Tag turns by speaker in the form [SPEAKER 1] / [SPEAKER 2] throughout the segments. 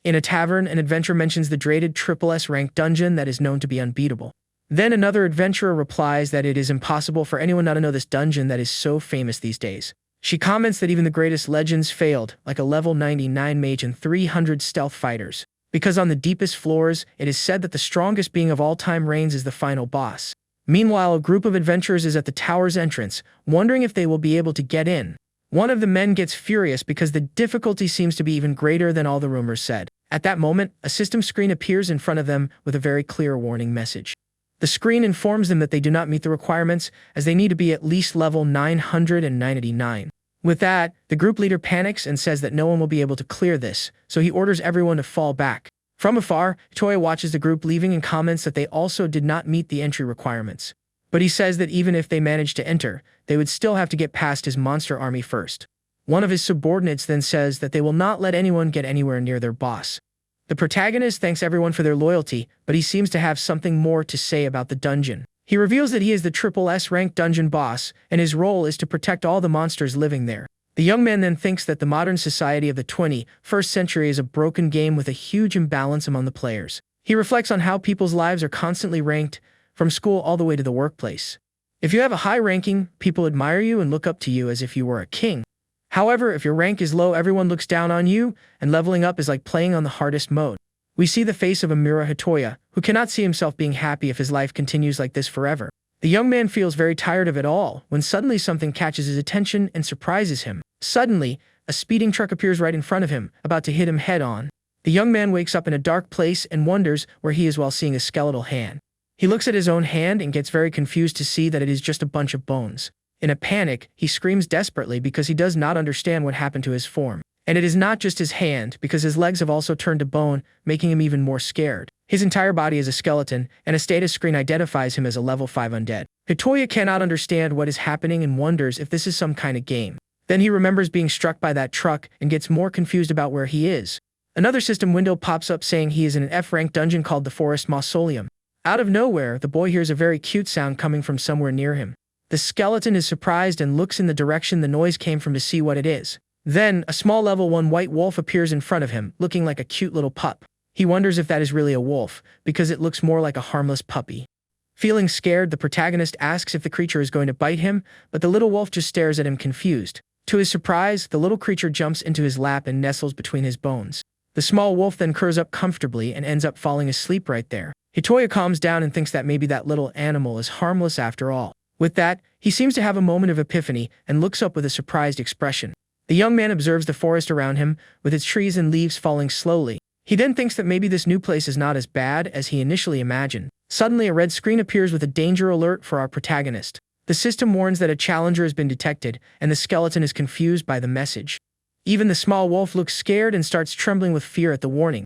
[SPEAKER 1] In a tavern, an adventurer mentions the dreaded triple-S ranked dungeon that is known to be unbeatable. Then another adventurer replies that it is impossible for anyone not to know this dungeon that is so famous these days. She comments that even the greatest legends failed, like a level 99 mage and 300 stealth fighters, because on the deepest floors, it is said that the strongest being of all time reigns as the final boss. Meanwhile, a group of adventurers is at the tower's entrance, wondering if they will be able to get in. One of the men gets furious because the difficulty seems to be even greater than all the rumors said. At that moment, a system screen appears in front of them with a very clear warning message. The screen informs them that they do not meet the requirements, as they need to be at least level 999. With that, the group leader panics and says that no one will be able to clear this, so he orders everyone to fall back. From afar, Hitoya watches the group leaving and comments that they also did not meet the entry requirements. But he says that even if they managed to enter, they would still have to get past his monster army first. One of his subordinates then says that they will not let anyone get anywhere near their boss. The protagonist thanks everyone for their loyalty, but he seems to have something more to say about the dungeon. He reveals that he is the triple-S ranked dungeon boss, and his role is to protect all the monsters living there. The young man then thinks that the modern society of the 21st century is a broken game with a huge imbalance among the players. He reflects on how people's lives are constantly ranked, from school all the way to the workplace. If you have a high ranking, people admire you and look up to you as if you were a king. However, if your rank is low, everyone looks down on you, and leveling up is like playing on the hardest mode. We see the face of Amira Hitoya, who cannot see himself being happy if his life continues like this forever. The young man feels very tired of it all, when suddenly something catches his attention and surprises him. Suddenly, a speeding truck appears right in front of him, about to hit him head-on. The young man wakes up in a dark place and wonders where he is while seeing a skeletal hand. He looks at his own hand and gets very confused to see that it is just a bunch of bones. In a panic, he screams desperately because he does not understand what happened to his form. And it is not just his hand, because his legs have also turned to bone, making him even more scared. His entire body is a skeleton, and a status screen identifies him as a level 5 undead. Hitoya cannot understand what is happening and wonders if this is some kind of game. Then he remembers being struck by that truck and gets more confused about where he is. Another system window pops up saying he is in an F-ranked dungeon called the Forest Mausoleum. Out of nowhere, the boy hears a very cute sound coming from somewhere near him. The skeleton is surprised and looks in the direction the noise came from to see what it is. Then, a small level 1 white wolf appears in front of him, looking like a cute little pup. He wonders if that is really a wolf, because it looks more like a harmless puppy. Feeling scared, the protagonist asks if the creature is going to bite him, but the little wolf just stares at him confused. To his surprise, the little creature jumps into his lap and nestles between his bones. The small wolf then curls up comfortably and ends up falling asleep right there. Hitoya calms down and thinks that maybe that little animal is harmless after all. With that, he seems to have a moment of epiphany and looks up with a surprised expression. The young man observes the forest around him, with its trees and leaves falling slowly. He then thinks that maybe this new place is not as bad as he initially imagined. Suddenly, a red screen appears with a danger alert for our protagonist. The system warns that a challenger has been detected, and the skeleton is confused by the message. Even the small wolf looks scared and starts trembling with fear at the warning.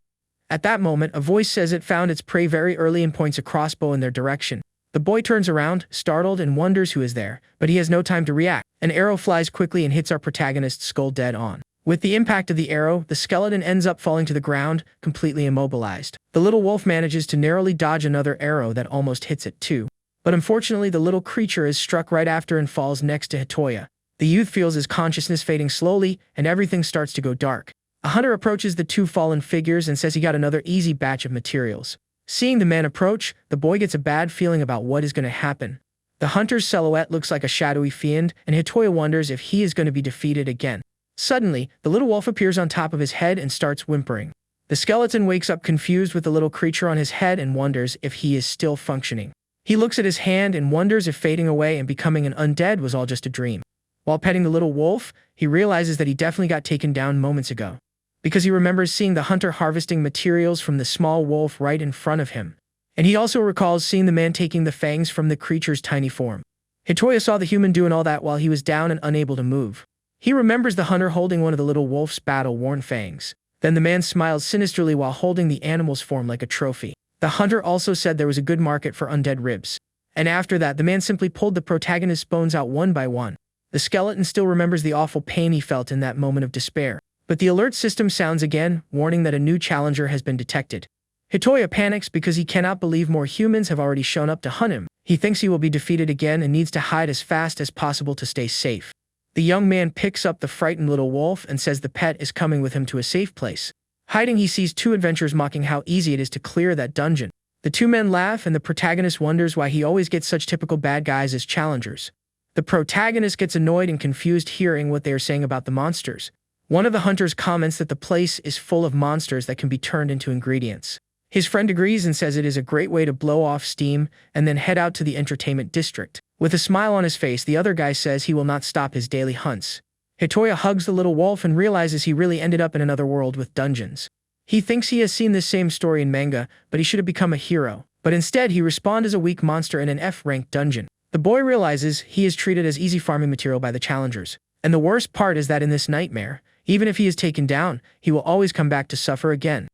[SPEAKER 1] At that moment, a voice says it found its prey very early and points a crossbow in their direction. The boy turns around, startled, and wonders who is there, but he has no time to react. An arrow flies quickly and hits our protagonist's skull dead on. With the impact of the arrow, the skeleton ends up falling to the ground, completely immobilized. The little wolf manages to narrowly dodge another arrow that almost hits it too. But unfortunately, the little creature is struck right after and falls next to Hitoya. The youth feels his consciousness fading slowly, and everything starts to go dark. A hunter approaches the two fallen figures and says he got another easy batch of materials. Seeing the man approach, the boy gets a bad feeling about what is going to happen. The hunter's silhouette looks like a shadowy fiend, and Hitoya wonders if he is going to be defeated again. Suddenly, the little wolf appears on top of his head and starts whimpering. The skeleton wakes up confused with the little creature on his head and wonders if he is still functioning. He looks at his hand and wonders if fading away and becoming an undead was all just a dream. While petting the little wolf, he realizes that he definitely got taken down moments ago, because he remembers seeing the hunter harvesting materials from the small wolf right in front of him. And he also recalls seeing the man taking the fangs from the creature's tiny form. Hitoya saw the human doing all that while he was down and unable to move. He remembers the hunter holding one of the little wolf's battle-worn fangs. Then the man smiles sinisterly while holding the animal's form like a trophy. The hunter also said there was a good market for undead ribs. And after that, the man simply pulled the protagonist's bones out one by one. The skeleton still remembers the awful pain he felt in that moment of despair. But the alert system sounds again, warning that a new challenger has been detected. Hitoya panics because he cannot believe more humans have already shown up to hunt him. He thinks he will be defeated again and needs to hide as fast as possible to stay safe. The young man picks up the frightened little wolf and says the pet is coming with him to a safe place. Hiding, he sees two adventurers mocking how easy it is to clear that dungeon. The two men laugh, and the protagonist wonders why he always gets such typical bad guys as challengers. The protagonist gets annoyed and confused hearing what they are saying about the monsters. One of the hunters comments that the place is full of monsters that can be turned into ingredients. His friend agrees and says it is a great way to blow off steam and then head out to the entertainment district. With a smile on his face, the other guy says he will not stop his daily hunts. Hitoya hugs the little wolf and realizes he really ended up in another world with dungeons. He thinks he has seen this same story in manga, but he should have become a hero. But instead, he respawned as a weak monster in an F-ranked dungeon. The boy realizes he is treated as easy farming material by the challengers. And the worst part is that in this nightmare, even if he is taken down, he will always come back to suffer again.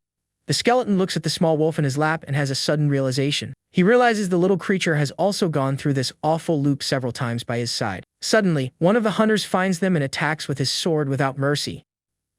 [SPEAKER 1] The skeleton looks at the small wolf in his lap and has a sudden realization. He realizes the little creature has also gone through this awful loop several times by his side. Suddenly, one of the hunters finds them and attacks with his sword without mercy.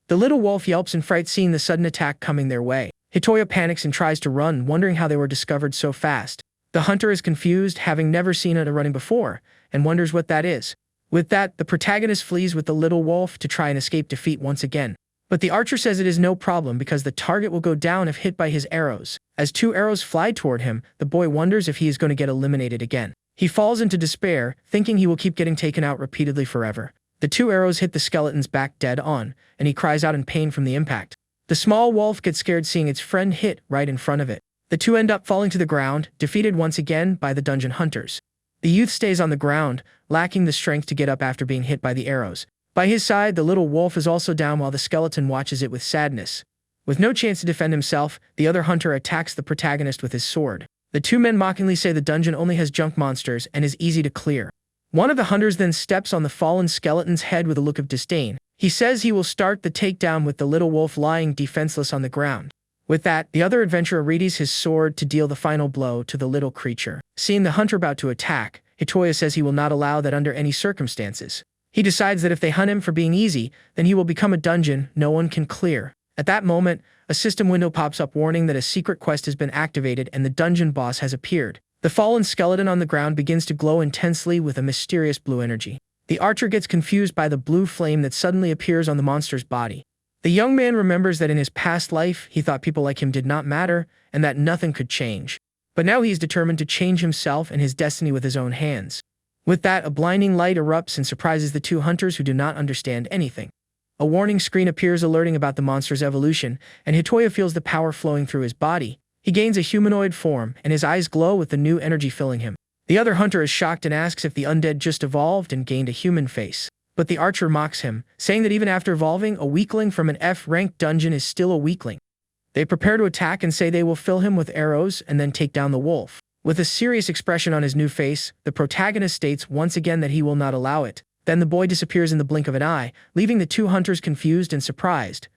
[SPEAKER 1] The little wolf yelps in fright seeing the sudden attack coming their way. Hitoya panics and tries to run, wondering how they were discovered so fast. The hunter is confused, having never seen a running before, and wonders what that is. With that, the protagonist flees with the little wolf to try and escape defeat once again. But the archer says it is no problem because the target will go down if hit by his arrows. As two arrows fly toward him, the boy wonders if he is going to get eliminated again. He falls into despair, thinking he will keep getting taken out repeatedly forever. The two arrows hit the skeleton's back dead on, and he cries out in pain from the impact. The small wolf gets scared seeing its friend hit right in front of it. The two end up falling to the ground, defeated once again by the dungeon hunters. The youth stays on the ground, lacking the strength to get up after being hit by the arrows. By his side, the little wolf is also down while the skeleton watches it with sadness. With no chance to defend himself, the other hunter attacks the protagonist with his sword. The two men mockingly say the dungeon only has junk monsters and is easy to clear. One of the hunters then steps on the fallen skeleton's head with a look of disdain. He says he will start the takedown with the little wolf lying defenseless on the ground. With that, the other adventurer readies his sword to deal the final blow to the little creature. Seeing the hunter about to attack, Hitoya says he will not allow that under any circumstances. He decides that if they hunt him for being easy, then he will become a dungeon no one can clear. At that moment, a system window pops up warning that a secret quest has been activated and the dungeon boss has appeared. The fallen skeleton on the ground begins to glow intensely with a mysterious blue energy. The archer gets confused by the blue flame that suddenly appears on the monster's body. The young man remembers that in his past life, he thought people like him did not matter and that nothing could change. But now he is determined to change himself and his destiny with his own hands. With that, a blinding light erupts and surprises the two hunters who do not understand anything. A warning screen appears alerting about the monster's evolution, and Hitoya feels the power flowing through his body. He gains a humanoid form, and his eyes glow with the new energy filling him. The other hunter is shocked and asks if the undead just evolved and gained a human face. But the archer mocks him, saying that even after evolving, a weakling from an F-ranked dungeon is still a weakling. They prepare to attack and say they will fill him with arrows and then take down the wolf. With a serious expression on his new face, the protagonist states once again that he will not allow it. Then the boy disappears in the blink of an eye, leaving the two hunters confused and surprised.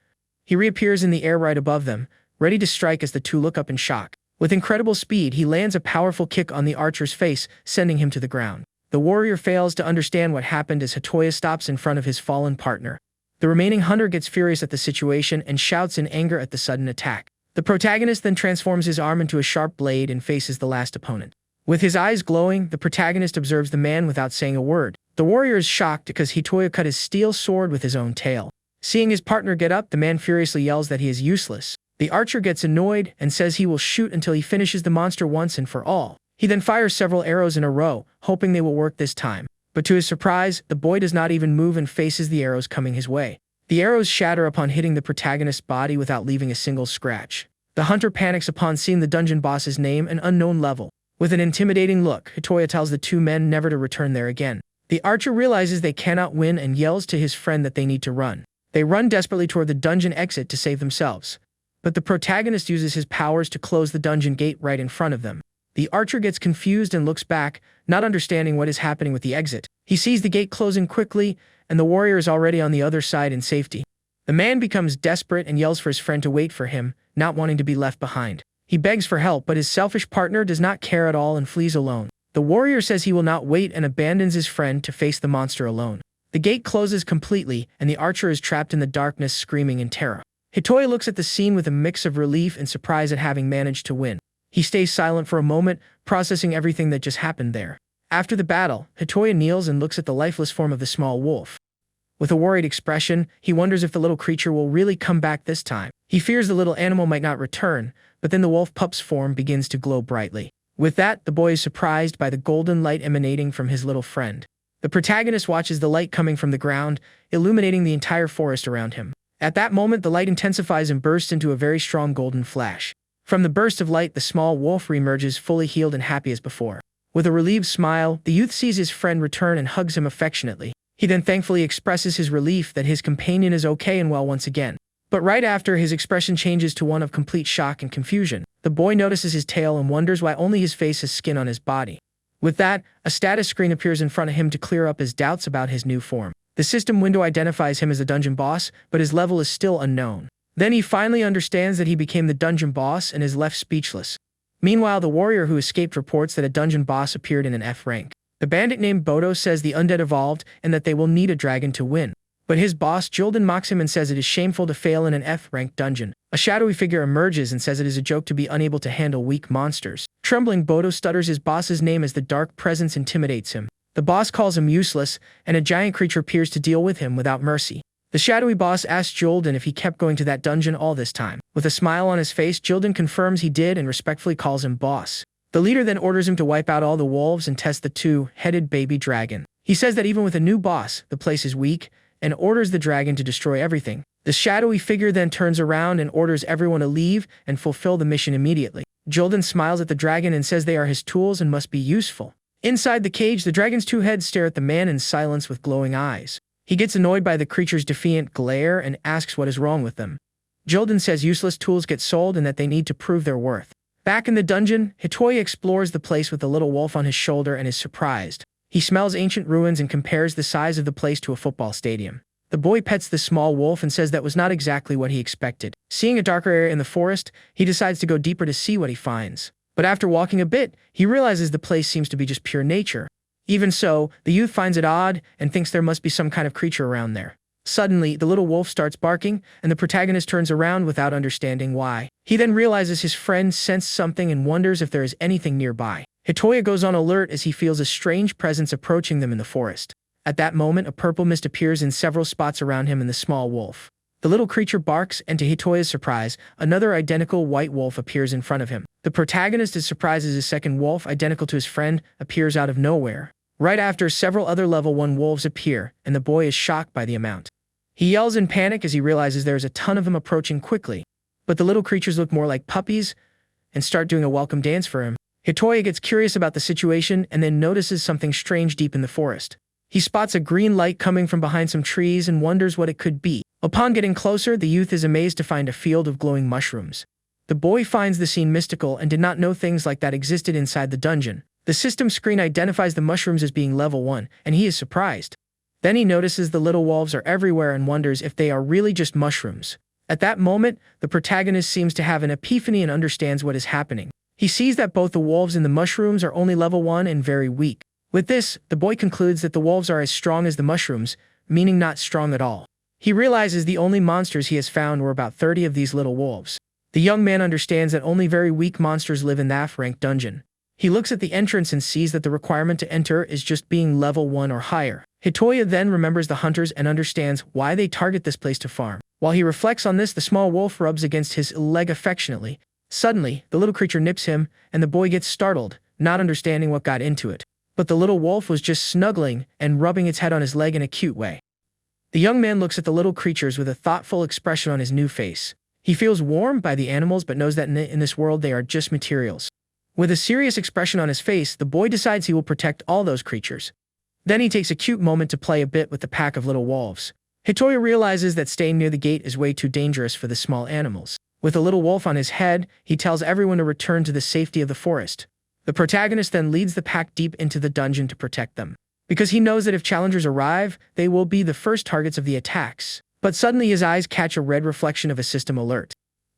[SPEAKER 1] He reappears in the air right above them, ready to strike as the two look up in shock. With incredible speed, he lands a powerful kick on the archer's face, sending him to the ground. The warrior fails to understand what happened as Hitoya stops in front of his fallen partner. The remaining hunter gets furious at the situation and shouts in anger at the sudden attack. The protagonist then transforms his arm into a sharp blade and faces the last opponent. With his eyes glowing, the protagonist observes the man without saying a word. The warrior is shocked because Hitoya cut his steel sword with his own tail. Seeing his partner get up, the man furiously yells that he is useless. The archer gets annoyed and says he will shoot until he finishes the monster once and for all. He then fires several arrows in a row, hoping they will work this time. But to his surprise, the boy does not even move and faces the arrows coming his way. The arrows shatter upon hitting the protagonist's body without leaving a single scratch. The hunter panics upon seeing the dungeon boss's name and unknown level. With an intimidating look, Hitoya tells the two men never to return there again. The archer realizes they cannot win and yells to his friend that they need to run. They run desperately toward the dungeon exit to save themselves. But the protagonist uses his powers to close the dungeon gate right in front of them. The archer gets confused and looks back, not understanding what is happening with the exit. He sees the gate closing quickly, and the warrior is already on the other side in safety. The man becomes desperate and yells for his friend to wait for him, not wanting to be left behind. He begs for help, but his selfish partner does not care at all and flees alone. The warrior says he will not wait and abandons his friend to face the monster alone. The gate closes completely, and the archer is trapped in the darkness screaming in terror. Hitoya looks at the scene with a mix of relief and surprise at having managed to win. He stays silent for a moment, processing everything that just happened there. After the battle, Hitoya kneels and looks at the lifeless form of the small wolf. With a worried expression, he wonders if the little creature will really come back this time. He fears the little animal might not return, but then the wolf pup's form begins to glow brightly. With that, the boy is surprised by the golden light emanating from his little friend. The protagonist watches the light coming from the ground, illuminating the entire forest around him. At that moment, the light intensifies and bursts into a very strong golden flash. From the burst of light, the small wolf reemerges fully healed and happy as before. With a relieved smile, the youth sees his friend return and hugs him affectionately. He then thankfully expresses his relief that his companion is okay and well once again. But right after, his expression changes to one of complete shock and confusion. The boy notices his tail and wonders why only his face has skin on his body. With that, a status screen appears in front of him to clear up his doubts about his new form. The system window identifies him as the dungeon boss, but his level is still unknown. Then he finally understands that he became the dungeon boss and is left speechless. Meanwhile, the warrior who escaped reports that a dungeon boss appeared in an F rank. The bandit named Bodo says the undead evolved and that they will need a dragon to win. But his boss, Jolden, mocks him and says it is shameful to fail in an F-rank dungeon. A shadowy figure emerges and says it is a joke to be unable to handle weak monsters. Trembling, Bodo stutters his boss's name as the dark presence intimidates him. The boss calls him useless, and a giant creature appears to deal with him without mercy. The shadowy boss asks Jolden if he kept going to that dungeon all this time. With a smile on his face, Jolden confirms he did and respectfully calls him boss. The leader then orders him to wipe out all the wolves and test the two-headed baby dragon. He says that even with a new boss, the place is weak, and orders the dragon to destroy everything. The shadowy figure then turns around and orders everyone to leave and fulfill the mission immediately. Jolden smiles at the dragon and says they are his tools and must be useful. Inside the cage, the dragon's two heads stare at the man in silence with glowing eyes. He gets annoyed by the creature's defiant glare and asks what is wrong with them. Jolden says useless tools get sold and that they need to prove their worth. Back in the dungeon, Hitoya explores the place with the little wolf on his shoulder and is surprised. He smells ancient ruins and compares the size of the place to a football stadium. The boy pets the small wolf and says that was not exactly what he expected. Seeing a darker area in the forest, he decides to go deeper to see what he finds. But after walking a bit, he realizes the place seems to be just pure nature. Even so, the youth finds it odd and thinks there must be some kind of creature around there. Suddenly, the little wolf starts barking, and the protagonist turns around without understanding why. He then realizes his friend sensed something and wonders if there is anything nearby. Hitoya goes on alert as he feels a strange presence approaching them in the forest. At that moment, a purple mist appears in several spots around him and the small wolf. The little creature barks, and to Hitoya's surprise, another identical white wolf appears in front of him. The protagonist is surprised as a second wolf, identical to his friend, appears out of nowhere. Right after, several other level 1 wolves appear, and the boy is shocked by the amount. He yells in panic as he realizes there is a ton of them approaching quickly. But the little creatures look more like puppies and start doing a welcome dance for him. Hitoya gets curious about the situation and then notices something strange deep in the forest. He spots a green light coming from behind some trees and wonders what it could be. Upon getting closer, the youth is amazed to find a field of glowing mushrooms. The boy finds the scene mystical and did not know things like that existed inside the dungeon. The system screen identifies the mushrooms as being level 1, and he is surprised. Then he notices the little wolves are everywhere and wonders if they are really just mushrooms. At that moment, the protagonist seems to have an epiphany and understands what is happening. He sees that both the wolves and the mushrooms are only level 1 and very weak. With this, the boy concludes that the wolves are as strong as the mushrooms, meaning not strong at all. He realizes the only monsters he has found were about 30 of these little wolves. The young man understands that only very weak monsters live in the F-rank dungeon. He looks at the entrance and sees that the requirement to enter is just being level 1 or higher. Hitoya then remembers the hunters and understands why they target this place to farm. While he reflects on this, the small wolf rubs against his leg affectionately. Suddenly, the little creature nips him, and the boy gets startled, not understanding what got into it. But the little wolf was just snuggling and rubbing its head on his leg in a cute way. The young man looks at the little creatures with a thoughtful expression on his new face. He feels warmed by the animals but knows that in this world they are just materials. With a serious expression on his face, the boy decides he will protect all those creatures. Then he takes a cute moment to play a bit with the pack of little wolves. Hitoya realizes that staying near the gate is way too dangerous for the small animals. With a little wolf on his head, he tells everyone to return to the safety of the forest. The protagonist then leads the pack deep into the dungeon to protect them. Because he knows that if challengers arrive, they will be the first targets of the attacks. But suddenly his eyes catch a red reflection of a system alert.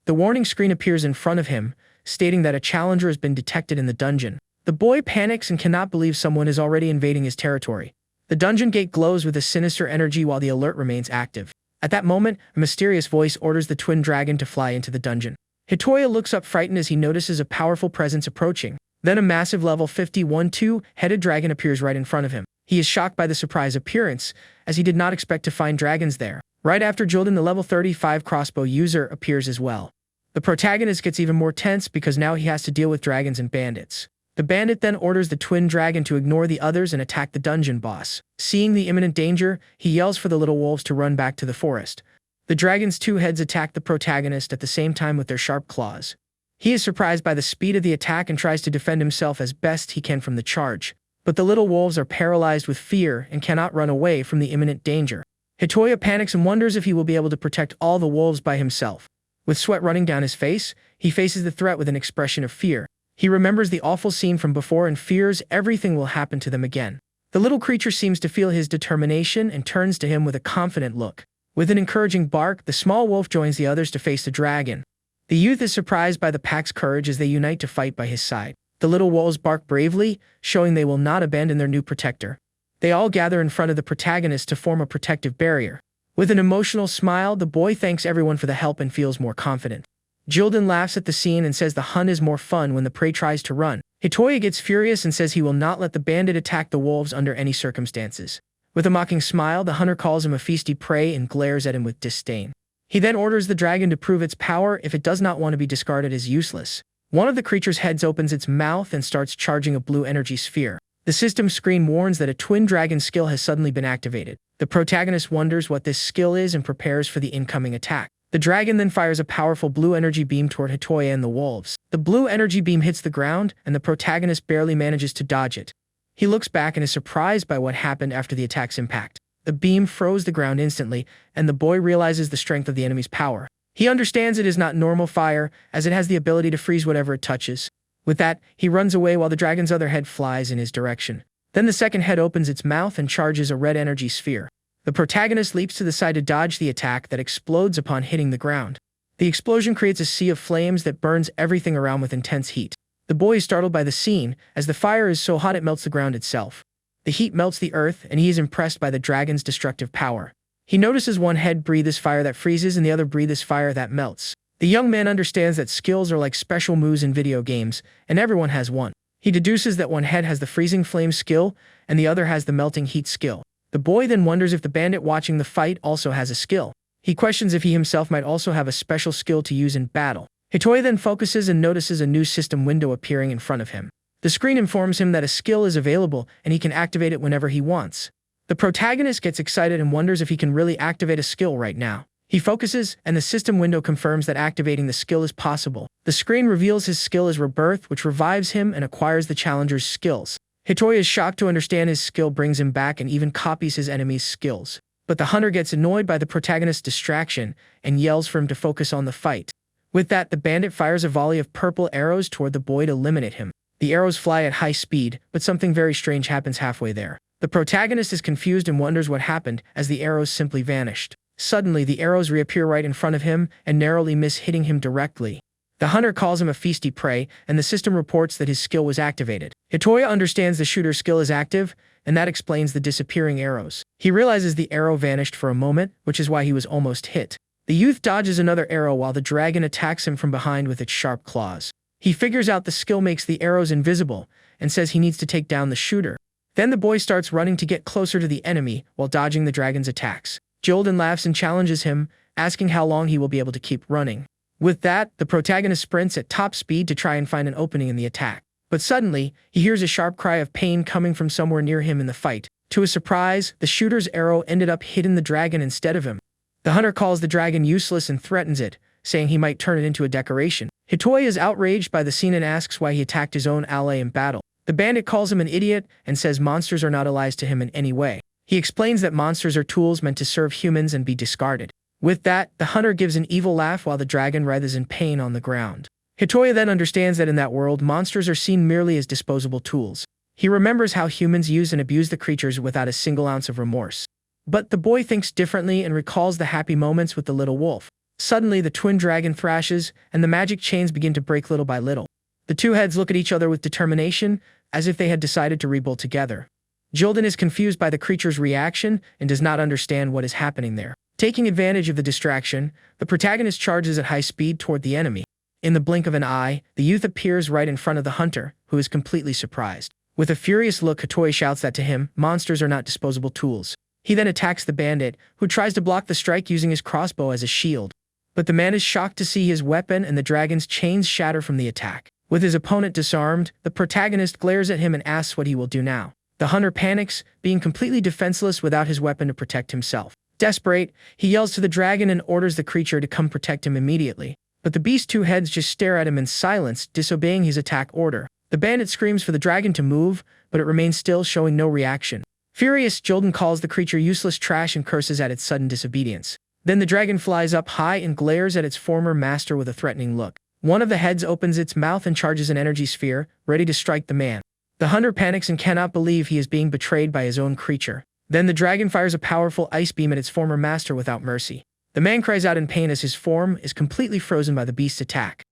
[SPEAKER 1] The warning screen appears in front of him, stating that a challenger has been detected in the dungeon. The boy panics and cannot believe someone is already invading his territory. The dungeon gate glows with a sinister energy while the alert remains active. At that moment, a mysterious voice orders the twin dragon to fly into the dungeon. Hitoya looks up frightened as he notices a powerful presence approaching. Then a massive level 51 two-headed dragon appears right in front of him. He is shocked by the surprise appearance, as he did not expect to find dragons there. Right after Jildan, the level 35 crossbow user, appears as well. The protagonist gets even more tense because now he has to deal with dragons and bandits. The bandit then orders the twin dragon to ignore the others and attack the dungeon boss. Seeing the imminent danger, he yells for the little wolves to run back to the forest. The dragon's two heads attack the protagonist at the same time with their sharp claws. He is surprised by the speed of the attack and tries to defend himself as best he can from the charge. But the little wolves are paralyzed with fear and cannot run away from the imminent danger. Hitoya panics and wonders if he will be able to protect all the wolves by himself. With sweat running down his face, he faces the threat with an expression of fear. He remembers the awful scene from before and fears everything will happen to them again. The little creature seems to feel his determination and turns to him with a confident look. With an encouraging bark, the small wolf joins the others to face the dragon. The youth is surprised by the pack's courage as they unite to fight by his side. The little wolves bark bravely, showing they will not abandon their new protector. They all gather in front of the protagonist to form a protective barrier. With an emotional smile, the boy thanks everyone for the help and feels more confident. Jildan laughs at the scene and says the hunt is more fun when the prey tries to run. Hitoya gets furious and says he will not let the bandit attack the wolves under any circumstances. With a mocking smile, the hunter calls him a feisty prey and glares at him with disdain. He then orders the dragon to prove its power if it does not want to be discarded as useless. One of the creature's heads opens its mouth and starts charging a blue energy sphere. The system screen warns that a twin dragon skill has suddenly been activated. The protagonist wonders what this skill is and prepares for the incoming attack. The dragon then fires a powerful blue energy beam toward Hitoya and the wolves. The blue energy beam hits the ground, and the protagonist barely manages to dodge it. He looks back and is surprised by what happened after the attack's impact. The beam froze the ground instantly, and the boy realizes the strength of the enemy's power. He understands it is not normal fire, as it has the ability to freeze whatever it touches. With that, he runs away while the dragon's other head flies in his direction. Then the second head opens its mouth and charges a red energy sphere. The protagonist leaps to the side to dodge the attack that explodes upon hitting the ground. The explosion creates a sea of flames that burns everything around with intense heat. The boy is startled by the scene, as the fire is so hot it melts the ground itself. The heat melts the earth, and he is impressed by the dragon's destructive power. He notices one head breathes fire that freezes and the other breathes fire that melts. The young man understands that skills are like special moves in video games, and everyone has one. He deduces that one head has the freezing flame skill, and the other has the melting heat skill. The boy then wonders if the bandit watching the fight also has a skill. He questions if he himself might also have a special skill to use in battle. Hitoya then focuses and notices a new system window appearing in front of him. The screen informs him that a skill is available and he can activate it whenever he wants. The protagonist gets excited and wonders if he can really activate a skill right now. He focuses, and the system window confirms that activating the skill is possible. The screen reveals his skill is Rebirth, which revives him and acquires the challenger's skills. Hitoya is shocked to understand his skill brings him back and even copies his enemy's skills. But the hunter gets annoyed by the protagonist's distraction and yells for him to focus on the fight. With that, the bandit fires a volley of purple arrows toward the boy to eliminate him. The arrows fly at high speed, but something very strange happens halfway there. The protagonist is confused and wonders what happened, as the arrows simply vanished. Suddenly, the arrows reappear right in front of him and narrowly miss hitting him directly. The hunter calls him a feisty prey, and the system reports that his skill was activated. Hitoya understands the shooter's skill is active, and that explains the disappearing arrows. He realizes the arrow vanished for a moment, which is why he was almost hit. The youth dodges another arrow while the dragon attacks him from behind with its sharp claws. He figures out the skill makes the arrows invisible, and says he needs to take down the shooter. Then the boy starts running to get closer to the enemy while dodging the dragon's attacks. Jildan laughs and challenges him, asking how long he will be able to keep running. With that, the protagonist sprints at top speed to try and find an opening in the attack. But suddenly, he hears a sharp cry of pain coming from somewhere near him in the fight. To his surprise, the shooter's arrow ended up hitting the dragon instead of him. The hunter calls the dragon useless and threatens it, saying he might turn it into a decoration. Hitoya is outraged by the scene and asks why he attacked his own ally in battle. The bandit calls him an idiot and says monsters are not allies to him in any way. He explains that monsters are tools meant to serve humans and be discarded. With that, the hunter gives an evil laugh while the dragon writhes in pain on the ground. Hitoya then understands that in that world, monsters are seen merely as disposable tools. He remembers how humans use and abuse the creatures without a single ounce of remorse. But the boy thinks differently and recalls the happy moments with the little wolf. Suddenly, the twin dragon thrashes, and the magic chains begin to break little by little. The two heads look at each other with determination, as if they had decided to rebuild together. Jildan is confused by the creature's reaction and does not understand what is happening there. Taking advantage of the distraction, the protagonist charges at high speed toward the enemy. In the blink of an eye, the youth appears right in front of the hunter, who is completely surprised. With a furious look, Hitoya shouts that to him, monsters are not disposable tools. He then attacks the bandit, who tries to block the strike using his crossbow as a shield. But the man is shocked to see his weapon and the dragon's chains shatter from the attack. With his opponent disarmed, the protagonist glares at him and asks what he will do now. The hunter panics, being completely defenseless without his weapon to protect himself. Desperate, he yells to the dragon and orders the creature to come protect him immediately. But the beast's two heads just stare at him in silence, disobeying his attack order. The bandit screams for the dragon to move, but it remains still, showing no reaction. Furious, Jolden calls the creature useless trash and curses at its sudden disobedience. Then the dragon flies up high and glares at its former master with a threatening look. One of the heads opens its mouth and charges an energy sphere, ready to strike the man. The hunter panics and cannot believe he is being betrayed by his own creature. Then the dragon fires a powerful ice beam at its former master without mercy. The man cries out in pain as his form is completely frozen by the beast's attack.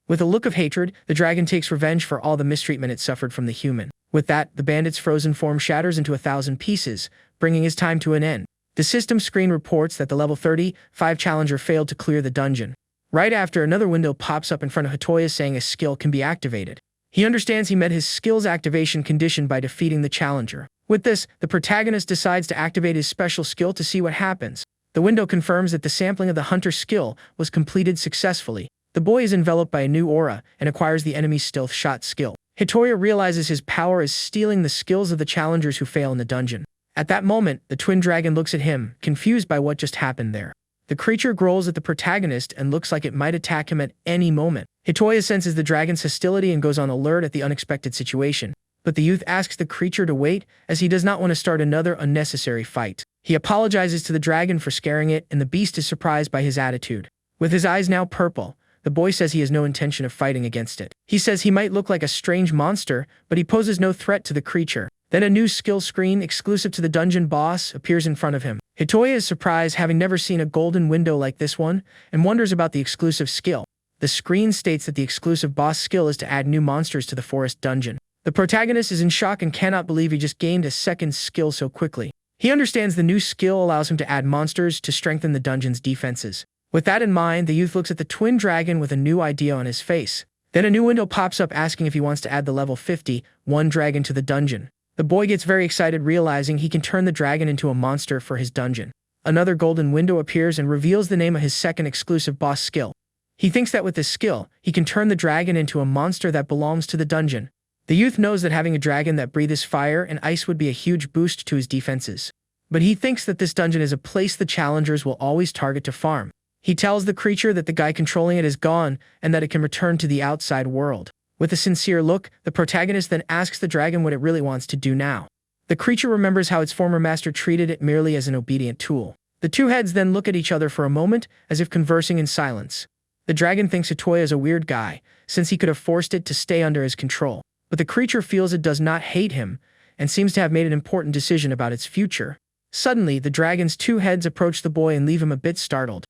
[SPEAKER 1] With a look of hatred, the dragon takes revenge for all the mistreatment it suffered from the human. With that, the bandit's frozen form shatters into 1,000 pieces, bringing his time to an end. The system screen reports that the level 35 challenger failed to clear the dungeon. Right after, another window pops up in front of Hitoya saying a skill can be activated. He understands he met his skill's activation condition by defeating the challenger. With this, the protagonist decides to activate his special skill to see what happens. The window confirms that the sampling of the hunter's skill was completed successfully. The boy is enveloped by a new aura and acquires the enemy's stealth shot skill. Hitoya realizes his power is stealing the skills of the challengers who fail in the dungeon. At that moment, the twin dragon looks at him, confused by what just happened there. The creature growls at the protagonist and looks like it might attack him at any moment. Hitoya senses the dragon's hostility and goes on alert at the unexpected situation. But the youth asks the creature to wait, as he does not want to start another unnecessary fight. He apologizes to the dragon for scaring it, and the beast is surprised by his attitude. With his eyes now purple, the boy says he has no intention of fighting against it. He says he might look like a strange monster, but he poses no threat to the creature. Then a new skill screen, exclusive to the dungeon boss, appears in front of him. Hitoya is surprised, having never seen a golden window like this one, and wonders about the exclusive skill. The screen states that the exclusive boss skill is to add new monsters to the forest dungeon. The protagonist is in shock and cannot believe he just gained a second skill so quickly. He understands the new skill allows him to add monsters to strengthen the dungeon's defenses. With that in mind, the youth looks at the twin dragon with a new idea on his face. Then a new window pops up asking if he wants to add the level 51 dragon to the dungeon. The boy gets very excited, realizing he can turn the dragon into a monster for his dungeon. Another golden window appears and reveals the name of his second exclusive boss skill. He thinks that with this skill, he can turn the dragon into a monster that belongs to the dungeon. The youth knows that having a dragon that breathes fire and ice would be a huge boost to his defenses. But he thinks that this dungeon is a place the challengers will always target to farm. He tells the creature that the guy controlling it is gone and that it can return to the outside world. With a sincere look, the protagonist then asks the dragon what it really wants to do now. The creature remembers how its former master treated it merely as an obedient tool. The two heads then look at each other for a moment, as if conversing in silence. The dragon thinks Hitoya is a weird guy, since he could have forced it to stay under his control. But the creature feels it does not hate him, and seems to have made an important decision about its future. Suddenly, the dragon's two heads approach the boy and leave him a bit startled.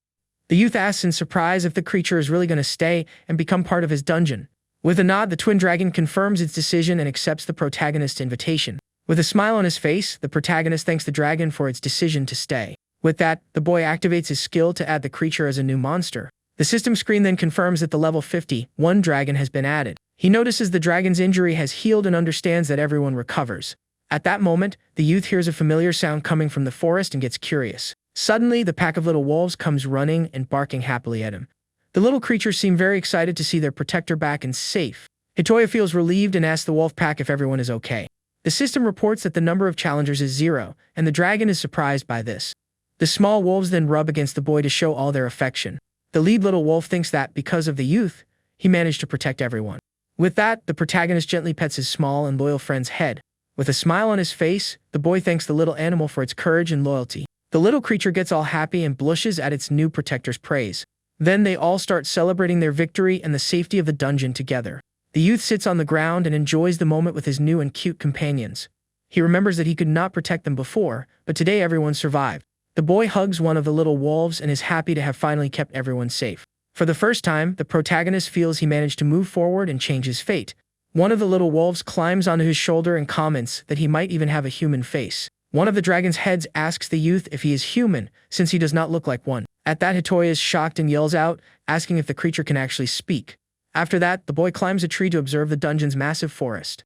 [SPEAKER 1] The youth asks in surprise if the creature is really going to stay and become part of his dungeon. With a nod, the twin dragon confirms its decision and accepts the protagonist's invitation. With a smile on his face, the protagonist thanks the dragon for its decision to stay. With that, the boy activates his skill to add the creature as a new monster. The system screen then confirms that the level 51 dragon has been added. He notices the dragon's injury has healed and understands that everyone recovers. At that moment, the youth hears a familiar sound coming from the forest and gets curious. Suddenly, the pack of little wolves comes running and barking happily at him. The little creatures seem very excited to see their protector back and safe. Hitoya feels relieved and asks the wolf pack if everyone is okay. The system reports that the number of challengers is 0, and the dragon is surprised by this. The small wolves then rub against the boy to show all their affection. The lead little wolf thinks that, because of the youth, he managed to protect everyone. With that, the protagonist gently pets his small and loyal friend's head. With a smile on his face, the boy thanks the little animal for its courage and loyalty. The little creature gets all happy and blushes at its new protector's praise. Then they all start celebrating their victory and the safety of the dungeon together. The youth sits on the ground and enjoys the moment with his new and cute companions. He remembers that he could not protect them before, but today everyone survived. The boy hugs one of the little wolves and is happy to have finally kept everyone safe. For the first time, the protagonist feels he managed to move forward and change his fate. One of the little wolves climbs onto his shoulder and comments that he might even have a human face. One of the dragon's heads asks the youth if he is human, since he does not look like one. At that, Hitoya is shocked and yells out, asking if the creature can actually speak. After that, the boy climbs a tree to observe the dungeon's massive forest.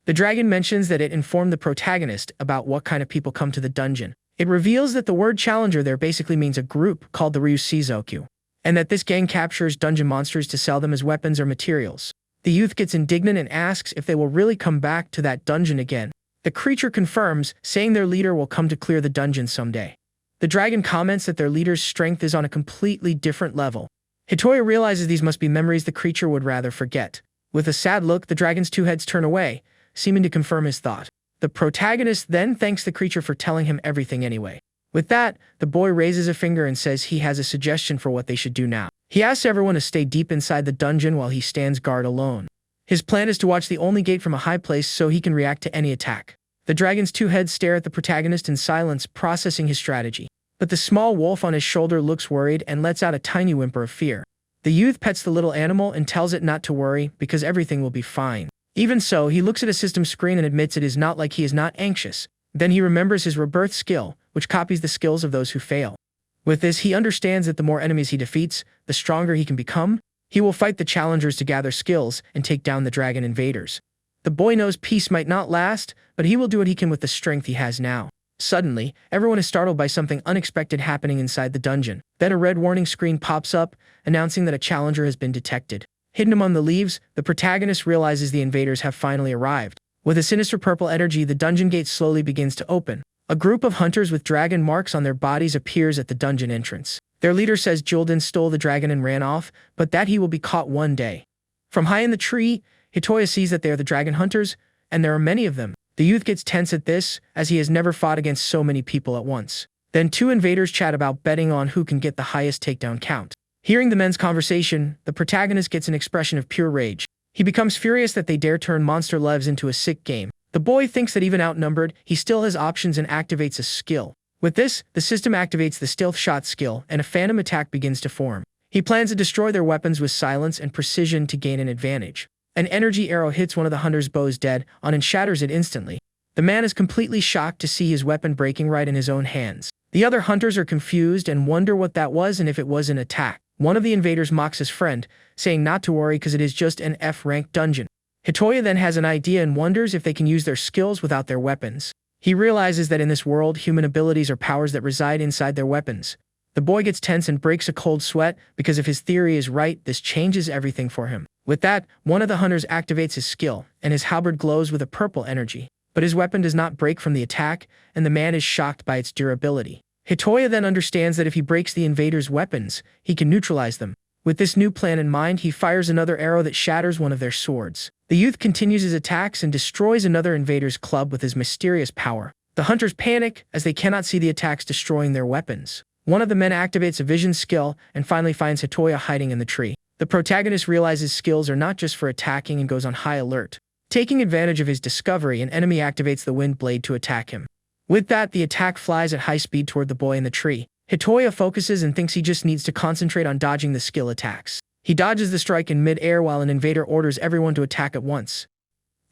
[SPEAKER 1] The dragon mentions that it informed the protagonist about what kind of people come to the dungeon. It reveals that the word challenger there basically means a group called the Ryuseizokyu, and that this gang captures dungeon monsters to sell them as weapons or materials. The youth gets indignant and asks if they will really come back to that dungeon again. The creature confirms, saying their leader will come to clear the dungeon someday. The dragon comments that their leader's strength is on a completely different level. Hitoya realizes these must be memories the creature would rather forget. With a sad look, the dragon's two heads turn away, seeming to confirm his thought. The protagonist then thanks the creature for telling him everything anyway. With that, the boy raises a finger and says he has a suggestion for what they should do now. He asks everyone to stay deep inside the dungeon while he stands guard alone. His plan is to watch the only gate from a high place so he can react to any attack. The dragon's two heads stare at the protagonist in silence, processing his strategy. But the small wolf on his shoulder looks worried and lets out a tiny whimper of fear. The youth pets the little animal and tells it not to worry because everything will be fine. Even so, he looks at a system screen and admits it is not like he is not anxious. Then he remembers his rebirth skill, which copies the skills of those who fail. With this, he understands that the more enemies he defeats, the stronger he can become. He will fight the challengers to gather skills and take down the dragon invaders. The boy knows peace might not last, but he will do what he can with the strength he has now. Suddenly, everyone is startled by something unexpected happening inside the dungeon. Then a red warning screen pops up, announcing that a challenger has been detected. Hidden among the leaves, the protagonist realizes the invaders have finally arrived. With a sinister purple energy, the dungeon gate slowly begins to open. A group of hunters with dragon marks on their bodies appears at the dungeon entrance. Their leader says Julden stole the dragon and ran off, but that he will be caught one day. From high in the tree, Hitoya sees that they are the dragon hunters, and there are many of them. The youth gets tense at this, as he has never fought against so many people at once. Then two invaders chat about betting on who can get the highest takedown count. Hearing the men's conversation, the protagonist gets an expression of pure rage. He becomes furious that they dare turn monster lives into a sick game. The boy thinks that even outnumbered, he still has options and activates a skill. With this, the system activates the stealth shot skill, and a phantom attack begins to form. He plans to destroy their weapons with silence and precision to gain an advantage. An energy arrow hits one of the hunter's bows dead on and shatters it instantly. The man is completely shocked to see his weapon breaking right in his own hands. The other hunters are confused and wonder what that was and if it was an attack. One of the invaders mocks his friend, saying not to worry because it is just an F-ranked dungeon. Hitoya then has an idea and wonders if they can use their skills without their weapons. He realizes that in this world, human abilities are powers that reside inside their weapons. The boy gets tense and breaks a cold sweat because if his theory is right, this changes everything for him. With that, one of the hunters activates his skill, and his halberd glows with a purple energy. But his weapon does not break from the attack, and the man is shocked by its durability. Hitoya then understands that if he breaks the invaders' weapons, he can neutralize them. With this new plan in mind, he fires another arrow that shatters one of their swords. The youth continues his attacks and destroys another invader's club with his mysterious power. The hunters panic as they cannot see the attacks destroying their weapons. One of the men activates a vision skill and finally finds Hitoya hiding in the tree. The protagonist realizes skills are not just for attacking and goes on high alert. Taking advantage of his discovery, an enemy activates the wind blade to attack him. With that, the attack flies at high speed toward the boy in the tree. Hitoya focuses and thinks he just needs to concentrate on dodging the skill attacks. He dodges the strike in mid-air while an invader orders everyone to attack at once.